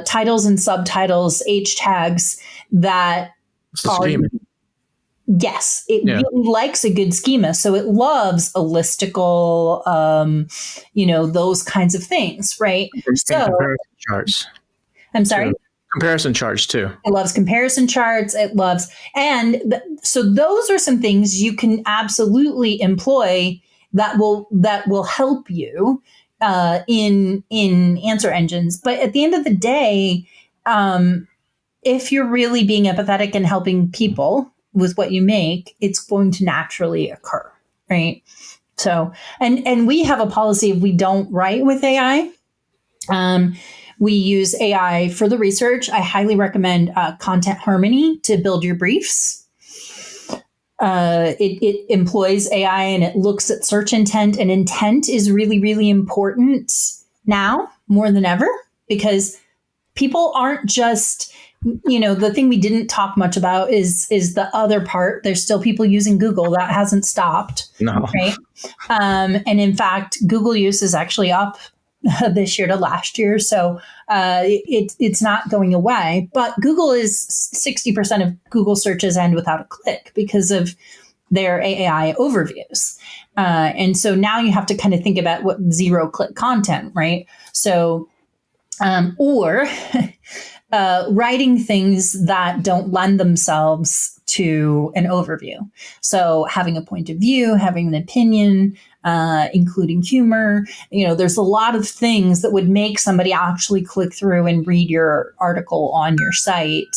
S1: titles and subtitles, H tags that are... Yes, it really likes a good schema. So it loves a listicle, those kinds of things, right? So
S5: comparison charts.
S1: I'm sorry?
S5: Comparison charts too.
S1: It loves comparison charts. It loves, so those are some things you can absolutely employ that will help you in answer engines. But at the end of the day, if you're really being empathetic and helping people with what you make, it's going to naturally occur, right? So, and we have a policy of we don't write with AI. We use AI for the research. I highly recommend Content Harmony to build your briefs. It employs AI and it looks at search intent, and intent is really, really important now more than ever because people aren't just, the thing we didn't talk much about is the other part. There's still people using Google. That hasn't stopped.
S5: No.
S1: Right. And in fact, Google use is actually up this year to last year. So it's not going away. But Google is 60% of Google searches end without a click because of their AI overviews. And so now you have to kind of think about what zero-click content, right? So, or writing things that don't lend themselves to an overview. So having a point of view, having an opinion, including humor, there's a lot of things that would make somebody actually click through and read your article on your site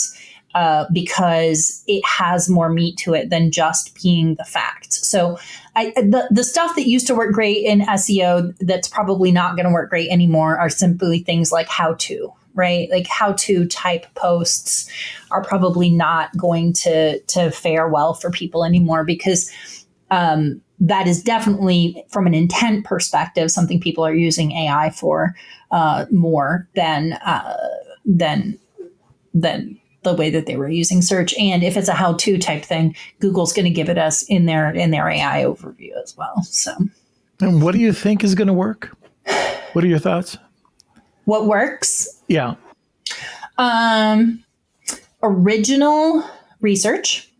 S1: because it has more meat to it than just being the fact. So the stuff that used to work great in SEO that's probably not going to work great anymore are simply things like how to, right? Like how to type posts are probably not going to fare well for people anymore because that is definitely, from an intent perspective, something people are using AI for more than the way that they were using search. And if it's a how-to type thing, Google's going to give it us in their AI overview as well. So,
S3: and what do you think is going to work? What are your thoughts?
S1: What works?
S3: Yeah.
S1: Original research.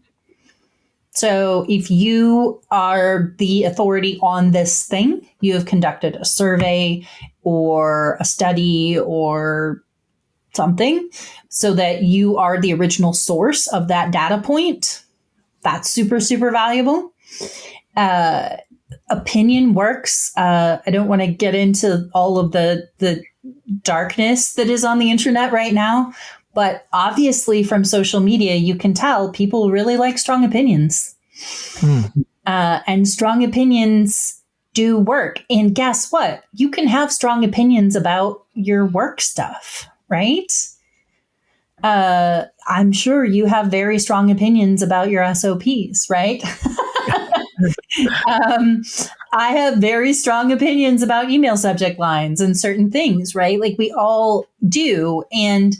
S1: So if you are the authority on this thing, you have conducted a survey or a study or something so that you are the original source of that data point. That's super, super valuable. Opinion works. I don't want to get into all of the darkness that is on the internet right now, but obviously from social media, you can tell people really like strong opinions. And strong opinions do work. And guess what? You can have strong opinions about your work stuff, right? I'm sure you have very strong opinions about your SOPs, right? I have very strong opinions about email subject lines and certain things, right? Like we all do. And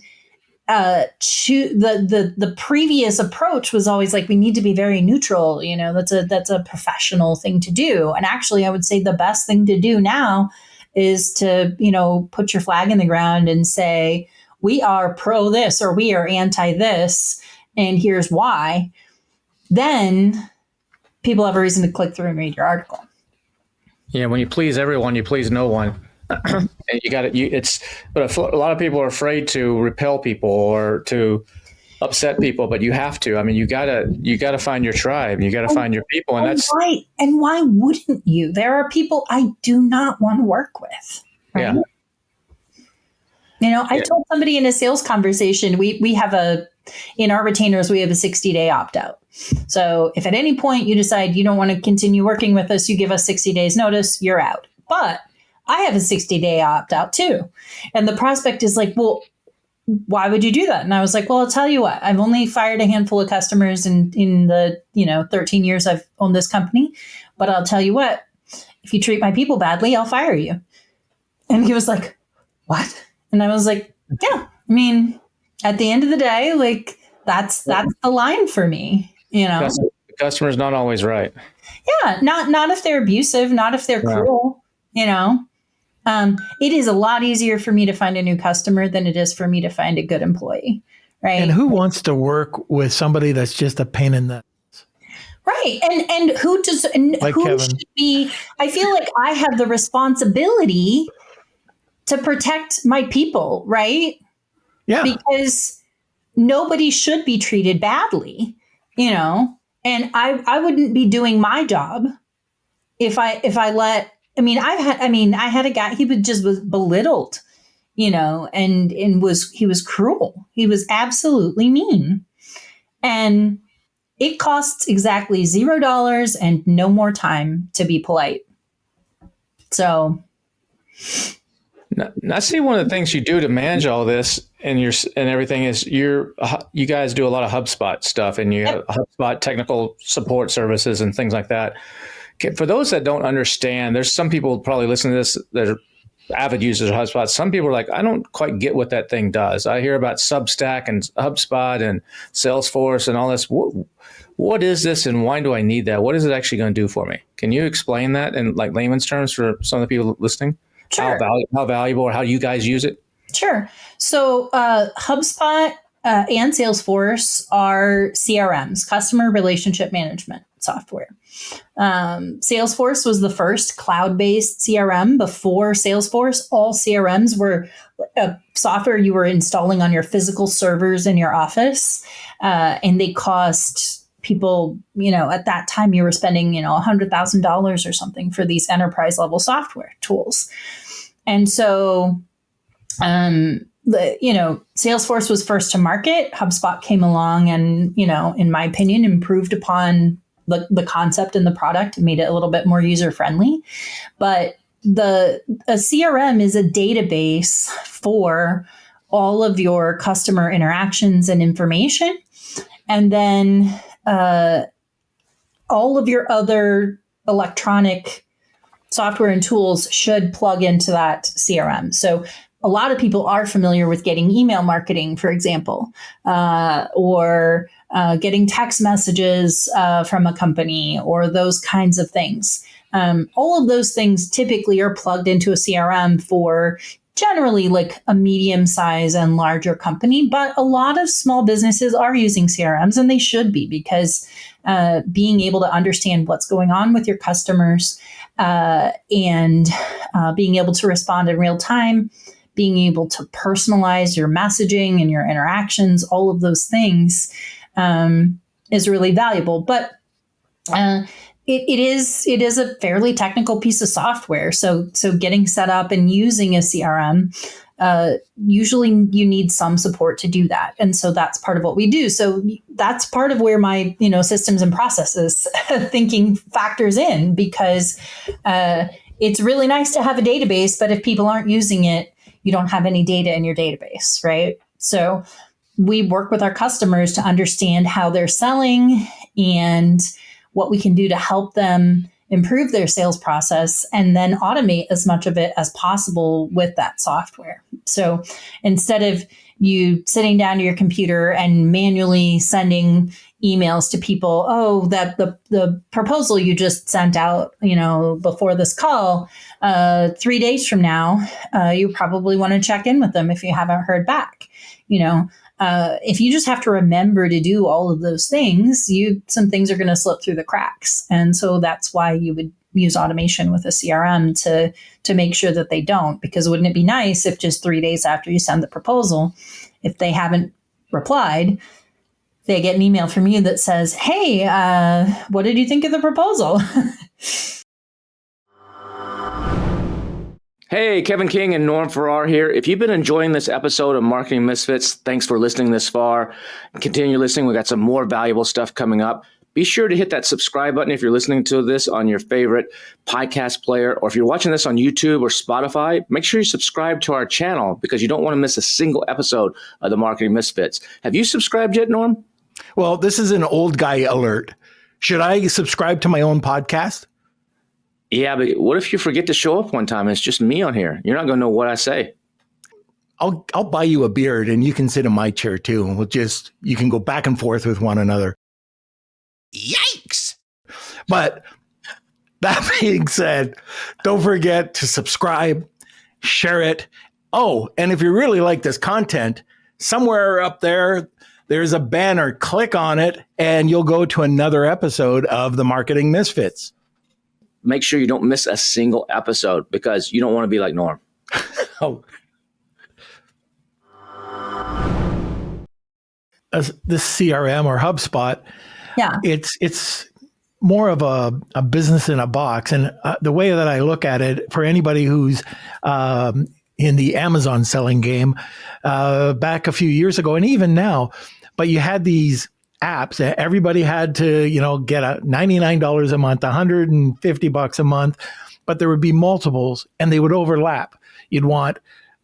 S1: the previous approach was always like, we need to be very neutral. That's a professional thing to do. And actually, I would say the best thing to do now is to, put your flag in the ground and say, we are pro this or we are anti this, and here's why. Then people have a reason to click through and read your article.
S2: Yeah, when you please everyone, you please no one. And you got it. But a lot of people are afraid to repel people or to upset people, but you have to. I mean, you gotta find your tribe. You gotta find your people, and that's
S1: right. And why wouldn't you? There are people I do not want to work with. Right?
S2: Yeah.
S1: I told somebody in a sales conversation, we have in our retainers, we have a 60-day opt-out. So if at any point you decide you don't want to continue working with us, you give us 60 days notice, you're out. But I have a 60-day opt-out too. And the prospect is like, well, why would you do that? And I was like, well, I'll tell you what, I've only fired a handful of customers in the 13 years I've owned this company. But I'll tell you what, if you treat my people badly, I'll fire you. And he was like, what? And I was like, yeah, I mean, at the end of the day, like that's the line for me,
S2: The customer's not always right.
S1: Yeah, not if they're abusive, not if they're cruel, It is a lot easier for me to find a new customer than it is for me to find a good employee, right?
S3: And who wants to work with somebody that's just a pain in the
S1: right? And who does
S3: like
S1: who
S3: Kevin.
S1: should be? I feel like I have the responsibility to protect my people, right?
S3: Yeah.
S1: Because nobody should be treated badly, and I wouldn't be doing my job if I let. I had a guy, he was belittled, and he was cruel. He was absolutely mean. And it costs exactly $0 and no more time to be polite. So
S2: I see one of the things you do to manage all this and everything is you guys do a lot of HubSpot stuff, and you have HubSpot technical support services and things like that. For those that don't understand, there's some people probably listening to this that are avid users of HubSpot. Some people are like, I don't quite get what that thing does. I hear about Substack and HubSpot and Salesforce and all this. What is this, and why do I need that? What is it actually going to do for me? Can you explain that in like layman's terms for some of the people listening?
S1: Sure.
S2: How valuable, or how you guys use it?
S1: Sure. So HubSpot and Salesforce are CRMs, customer relationship management software. Salesforce was the first cloud-based CRM. Before Salesforce, all CRMs were software you were installing on your physical servers in your office, and they cost people, at that time you were spending, $100,000 or something for these enterprise level software tools. And so, Salesforce was first to market. HubSpot came along and, in my opinion, improved upon the concept and the product and made it a little bit more user friendly. But a CRM is a database for all of your customer interactions and information. And then all of your other electronic software and tools should plug into that CRM. So a lot of people are familiar with getting email marketing, for example, or getting text messages from a company, or those kinds of things. All of those things typically are plugged into a CRM for generally like a medium size and larger company, but a lot of small businesses are using CRMs, and they should be, because being able to understand what's going on with your customers and being able to respond in real time, being able to personalize your messaging and your interactions, all of those things is really valuable. But it is a fairly technical piece of software. So getting set up and using a CRM, usually you need some support to do that. And so that's part of what we do. So that's part of where my, systems and processes thinking factors in, because it's really nice to have a database, but if people aren't using it, you don't have any data in your database, right? So we work with our customers to understand how they're selling and what we can do to help them improve their sales process, and then automate as much of it as possible with that software. So instead of you sitting down to your computer and manually sending emails to people, oh, that the proposal you just sent out, before this call, 3 days from now, you probably want to check in with them if you haven't heard back. if you just have to remember to do all of those things, some things are going to slip through the cracks. And so that's why you would use automation with a CRM to make sure that they don't. Because wouldn't it be nice if just 3 days after you send the proposal, if they haven't replied, they get an email from you that says, hey, what did you think of the proposal?
S5: Hey, Kevin King and Norm Farrar here. If you've been enjoying this episode of Marketing Misfits, thanks for listening this far. Continue listening. We got some more valuable stuff coming up. Be sure to hit that subscribe button if you're listening to this on your favorite podcast player, or if you're watching this on YouTube or Spotify, make sure you subscribe to our channel because you don't want to miss a single episode of the Marketing Misfits. Have you subscribed yet, Norm?
S3: Well, this is an old guy alert. Should I subscribe to my own podcast?
S5: Yeah, but what if you forget to show up one time and it's just me on here? You're not going to know what I say.
S3: I'll buy you a beard and you can sit in my chair too. And you can go back and forth with one another. Yikes! But that being said, don't forget to subscribe, share it. Oh, and if you really like this content, somewhere up there's a banner. Click on it and you'll go to another episode of the Marketing Misfits.
S5: Make sure you don't miss a single episode because you don't want to be like Norm.
S3: Oh. This CRM or HubSpot,
S1: Yeah.
S3: It's more of a business in a box. And the way that I look at it, for anybody who's in the Amazon selling game, back a few years ago, and even now, but you had these apps. Everybody had to, get a $99 a month, $150 a month, but there would be multiples and they would overlap. You'd want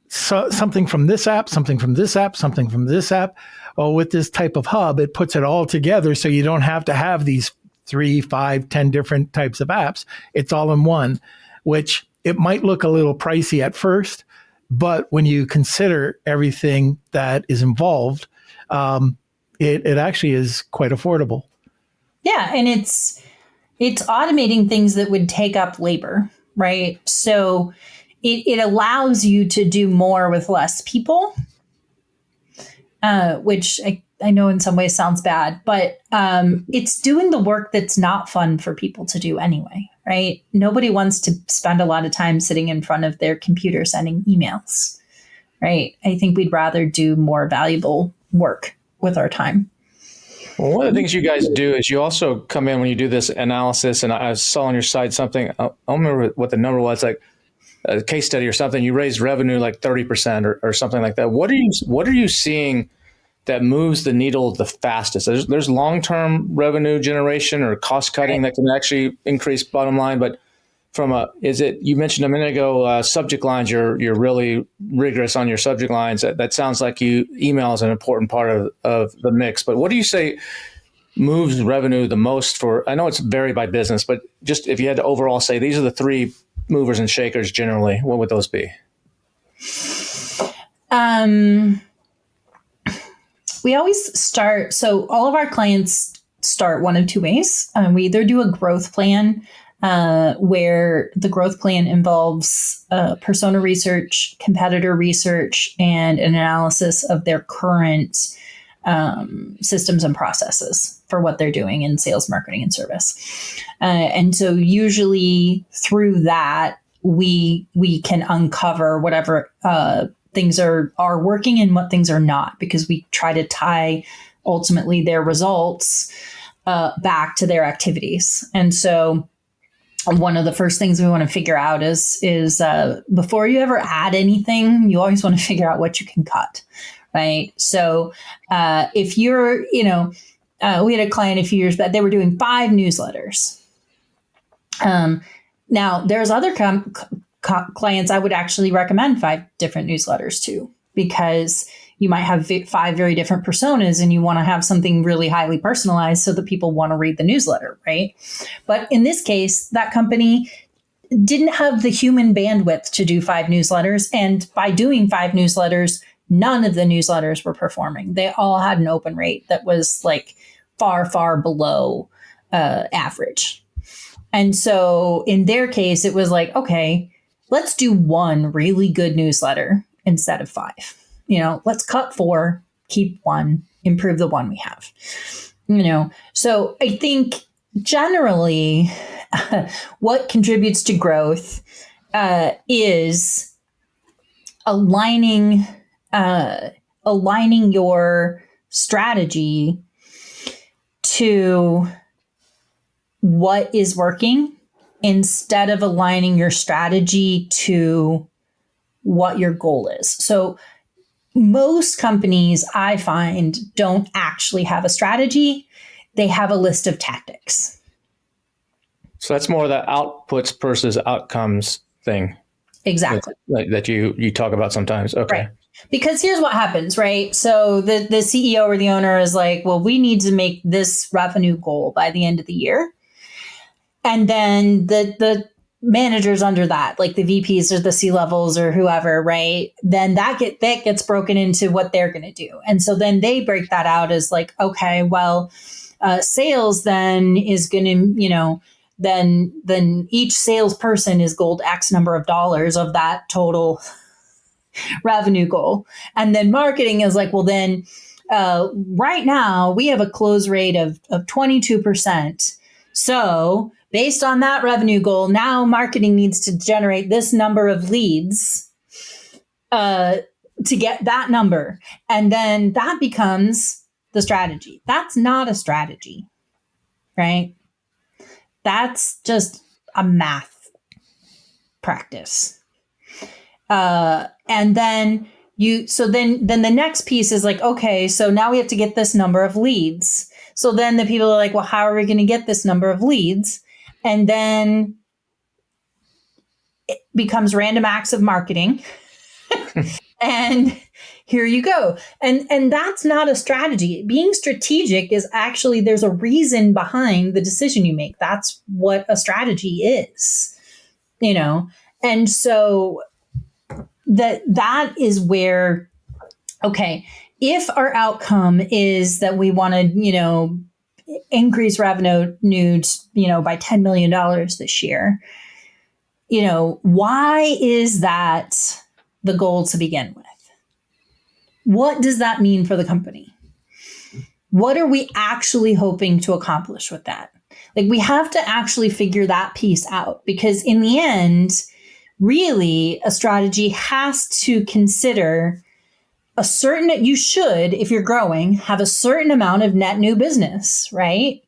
S3: something from this app, something from this app, something from this app. Well, with this type of hub, it puts it all together so you don't have to have these 3, 5, 10 different types of apps. It's all in one, which it might look a little pricey at first, but when you consider everything that is involved, it actually is quite affordable.
S1: Yeah, and it's automating things that would take up labor, right? So it allows you to do more with less people, which I know in some ways sounds bad, but it's doing the work that's not fun for people to do anyway, right? Nobody wants to spend a lot of time sitting in front of their computer sending emails, right? I think we'd rather do more valuable work with our time.
S2: Well, one of the things you guys do is you also come in when you do this analysis, and I saw on your site something, I don't remember what the number was, like a case study or something, you raised revenue like 30% or something like that. What are you seeing that moves the needle the fastest? There's long-term revenue generation or cost cutting that can actually increase bottom line, but you mentioned a minute ago, subject lines, you're really rigorous on your subject lines. That sounds like email is an important part of the mix, but what do you say moves revenue the most for, I know it's varied by business, but just if you had to overall say, these are the 3 movers and shakers generally, what would those be?
S1: We always start, so all of our clients start one of 2 ways. We either do a growth plan, where the growth plan involves persona research, competitor research, and an analysis of their current systems and processes for what they're doing in sales, marketing, and service. And so usually through that, we can uncover whatever things are working and what things are not, because we try to tie ultimately their results back to their activities. And so one of the first things we want to figure out is before you ever add anything, you always want to figure out what you can cut, right? So if you're, we had a client a few years back, they were doing 5 newsletters. Now, there's other clients I would actually recommend 5 different newsletters to, because you might have 5 very different personas and you want to have something really highly personalized so that people want to read the newsletter, right? But in this case, that company didn't have the human bandwidth to do 5 newsletters. And by doing 5 newsletters, none of the newsletters were performing. They all had an open rate that was like far, far below average. And so in their case, it was like, okay, let's do 1 really good newsletter instead of 5. Let's cut 4, keep one, improve the one we have. So I think generally what contributes to growth is aligning your strategy to what is working instead of aligning your strategy to what your goal is. So most companies, I find, don't actually have a strategy. They have a list of tactics.
S2: So that's more the outputs versus outcomes thing.
S1: Exactly.
S2: That you talk about sometimes. Okay.
S1: Right. Because here's what happens, right? So the CEO or the owner is like, well, we need to make this revenue goal by the end of the year. And then the managers under that, like the VPs or the C-levels or whoever, right? Then that gets broken into what they're going to do. And so then they break that out as like, okay, well, sales then is going to, then each salesperson is gold X number of dollars of that total revenue goal. And then marketing is like, well, then right now we have a close rate of 22%. So based on that revenue goal, now marketing needs to generate this number of leads to get that number. And then that becomes the strategy. That's not a strategy, right? That's just a math practice. And then then the next piece is like, okay, so now we have to get this number of leads. So then the people are like, well, how are we going to get this number of leads? And then it becomes random acts of marketing. And here you go. And that's not a strategy. Being strategic is actually, there's a reason behind the decision you make. That's what a strategy is, And so that is where, okay, if our outcome is that we want to, increase revenue, by $10 million this year, why is that the goal to begin with? What does that mean for the company? What are we actually hoping to accomplish with that? Like, we have to actually figure that piece out, because in the end, really, a strategy has to consider you should, if you're growing, have a certain amount of net new business, right?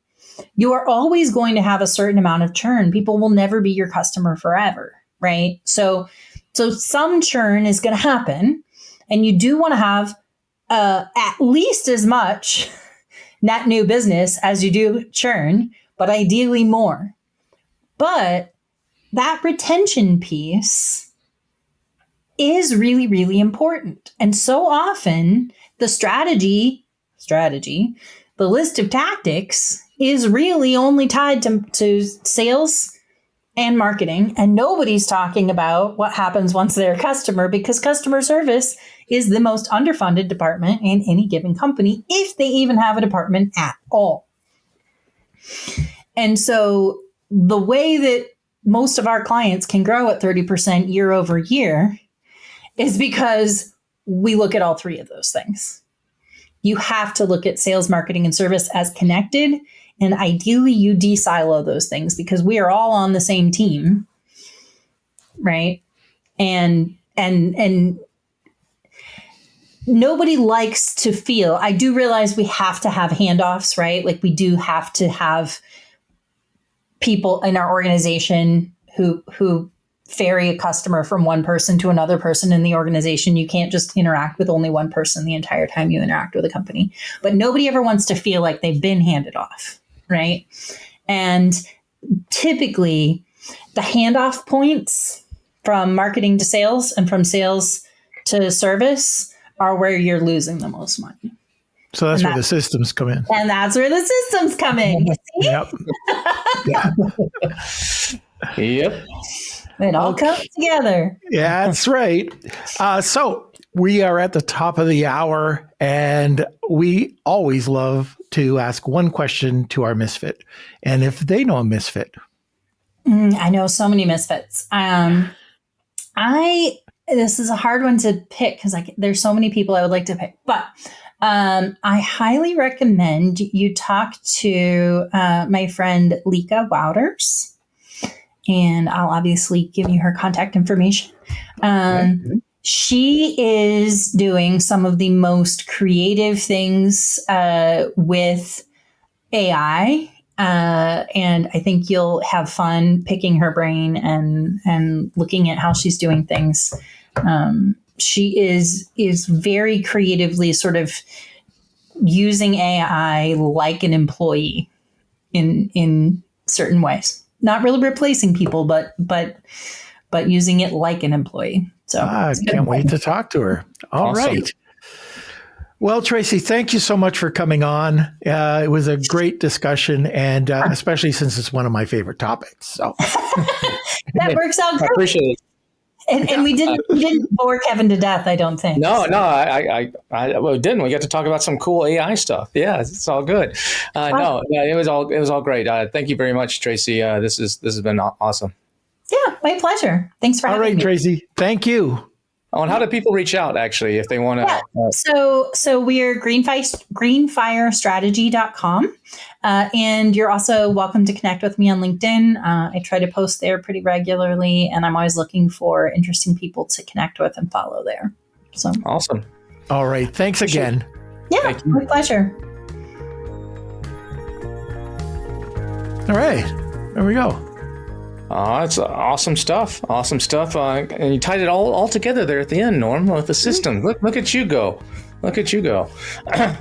S1: You are always going to have a certain amount of churn. People will never be your customer forever, right? So some churn is going to happen, and you do want to have at least as much net new business as you do churn, but ideally more. But that retention piece is really, really important. And so often the strategy, the list of tactics is really only tied to sales and marketing. And nobody's talking about what happens once they're a customer, because customer service is the most underfunded department in any given company, if they even have a department at all. And so the way that most of our clients can grow at 30% year over year is because we look at all three of those things. You have to look at sales, marketing, and service as connected. And ideally, you de-silo those things, because we are all on the same team, right? And nobody likes to feel, I do realize we have to have handoffs, right? Like, we do have to have people in our organization who ferry a customer from one person to another person in the organization. You can't just interact with only one person the entire time you interact with a company. But nobody ever wants to feel like they've been handed off, right? And typically, the handoff points from marketing to sales and from sales to service are where you're losing the most money.
S3: So that's where the systems come in.
S1: And that's where the systems come in. You see?
S3: Yep.
S2: Yep.
S1: It all comes together.
S3: Yeah, that's right. So we are at the top of the hour, and we always love to ask one question to our misfit. And if they know a misfit.
S1: I know so many misfits. This is a hard one to pick, because there's so many people I would like to pick. But I highly recommend you talk to my friend Lika Wouters, and I'll obviously give you her contact information. She is doing some of the most creative things with AI. And I think you'll have fun picking her brain and looking at how she's doing things. She is very creatively sort of using AI like an employee in certain ways. Not really replacing people, but using it like an employee. So
S3: I can't wait to talk to her. All right. Well, Tracy, thank you so much for coming on. It was a great discussion, and especially since it's one of my favorite topics. So
S1: that works out great.
S2: I appreciate it.
S1: And we didn't bore Kevin to death, I don't think.
S2: No, we didn't. We got to talk about some cool AI stuff. Yeah, it's all good. It was all great. Thank you very much, Tracy. This has been awesome.
S1: Yeah, my pleasure. Thanks for having me.
S3: All right, Tracy. Thank you.
S2: Oh, and how do people reach out, actually, if they want to?
S1: Yeah. So we're greenfirestrategy.com. And you're also welcome to connect with me on LinkedIn. I try to post there pretty regularly, and I'm always looking for interesting people to connect with and follow there. So
S2: awesome.
S3: All right. Thanks again.
S1: Yeah, my pleasure.
S3: All right. There we go.
S2: It's awesome stuff. Awesome stuff. And you tied it all together there at the end, Norm, with the system. Look at you go. Look at you go.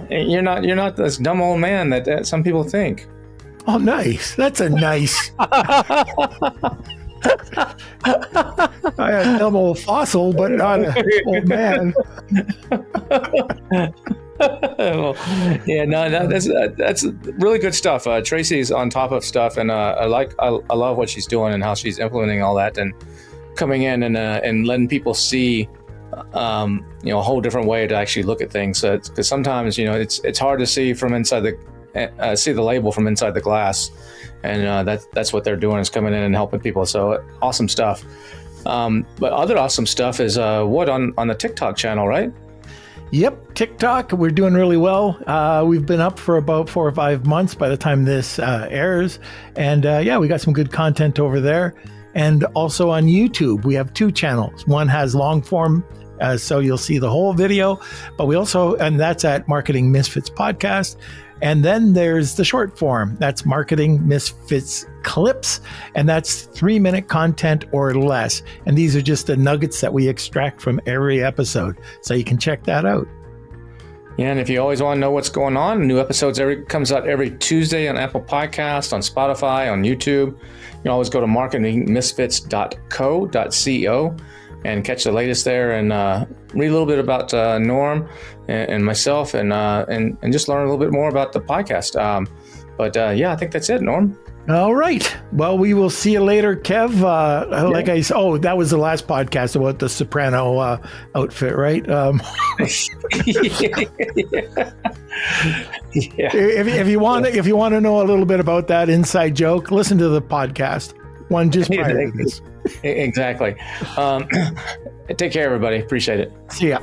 S2: You're not this dumb old man that some people think.
S3: Oh, nice. That's a nice. I a dumb old fossil, but not an old man. That's
S2: really good stuff. Tracy's on top of stuff, and I love what she's doing and how she's implementing all that and coming in and letting people see a whole different way to actually look at things. Because sometimes it's hard to see from inside see the label from inside the glass, and that's what they're doing, is coming in and helping people. So awesome stuff. But other awesome stuff is on the TikTok channel, right?
S3: Yep, TikTok, we're doing really well. We've been up for about 4 or 5 months by the time this airs. And we got some good content over there. And also on YouTube, we have 2 channels. One has long form, so you'll see the whole video. But we also, and that's at Marketing Misfits Podcast. And then there's the short form. That's Marketing Misfits Clips. And that's 3-minute content or less. And these are just the nuggets that we extract from every episode. So you can check that out.
S2: Yeah, and if you always want to know what's going on, new episodes comes out every Tuesday on Apple Podcasts, on Spotify, on YouTube. You can always go to marketingmisfits.co.co and catch the latest there, and read a little bit about Norm and myself, and just learn a little bit more about the podcast. I think that's it, Norm.
S3: All right. Well, we will see you later, Kev. Like I said, that was the last podcast about the soprano outfit, right? If you want to know a little bit about that inside joke, listen to the podcast. One just prior to this.
S2: Exactly. Take care, everybody. Appreciate it.
S3: See ya.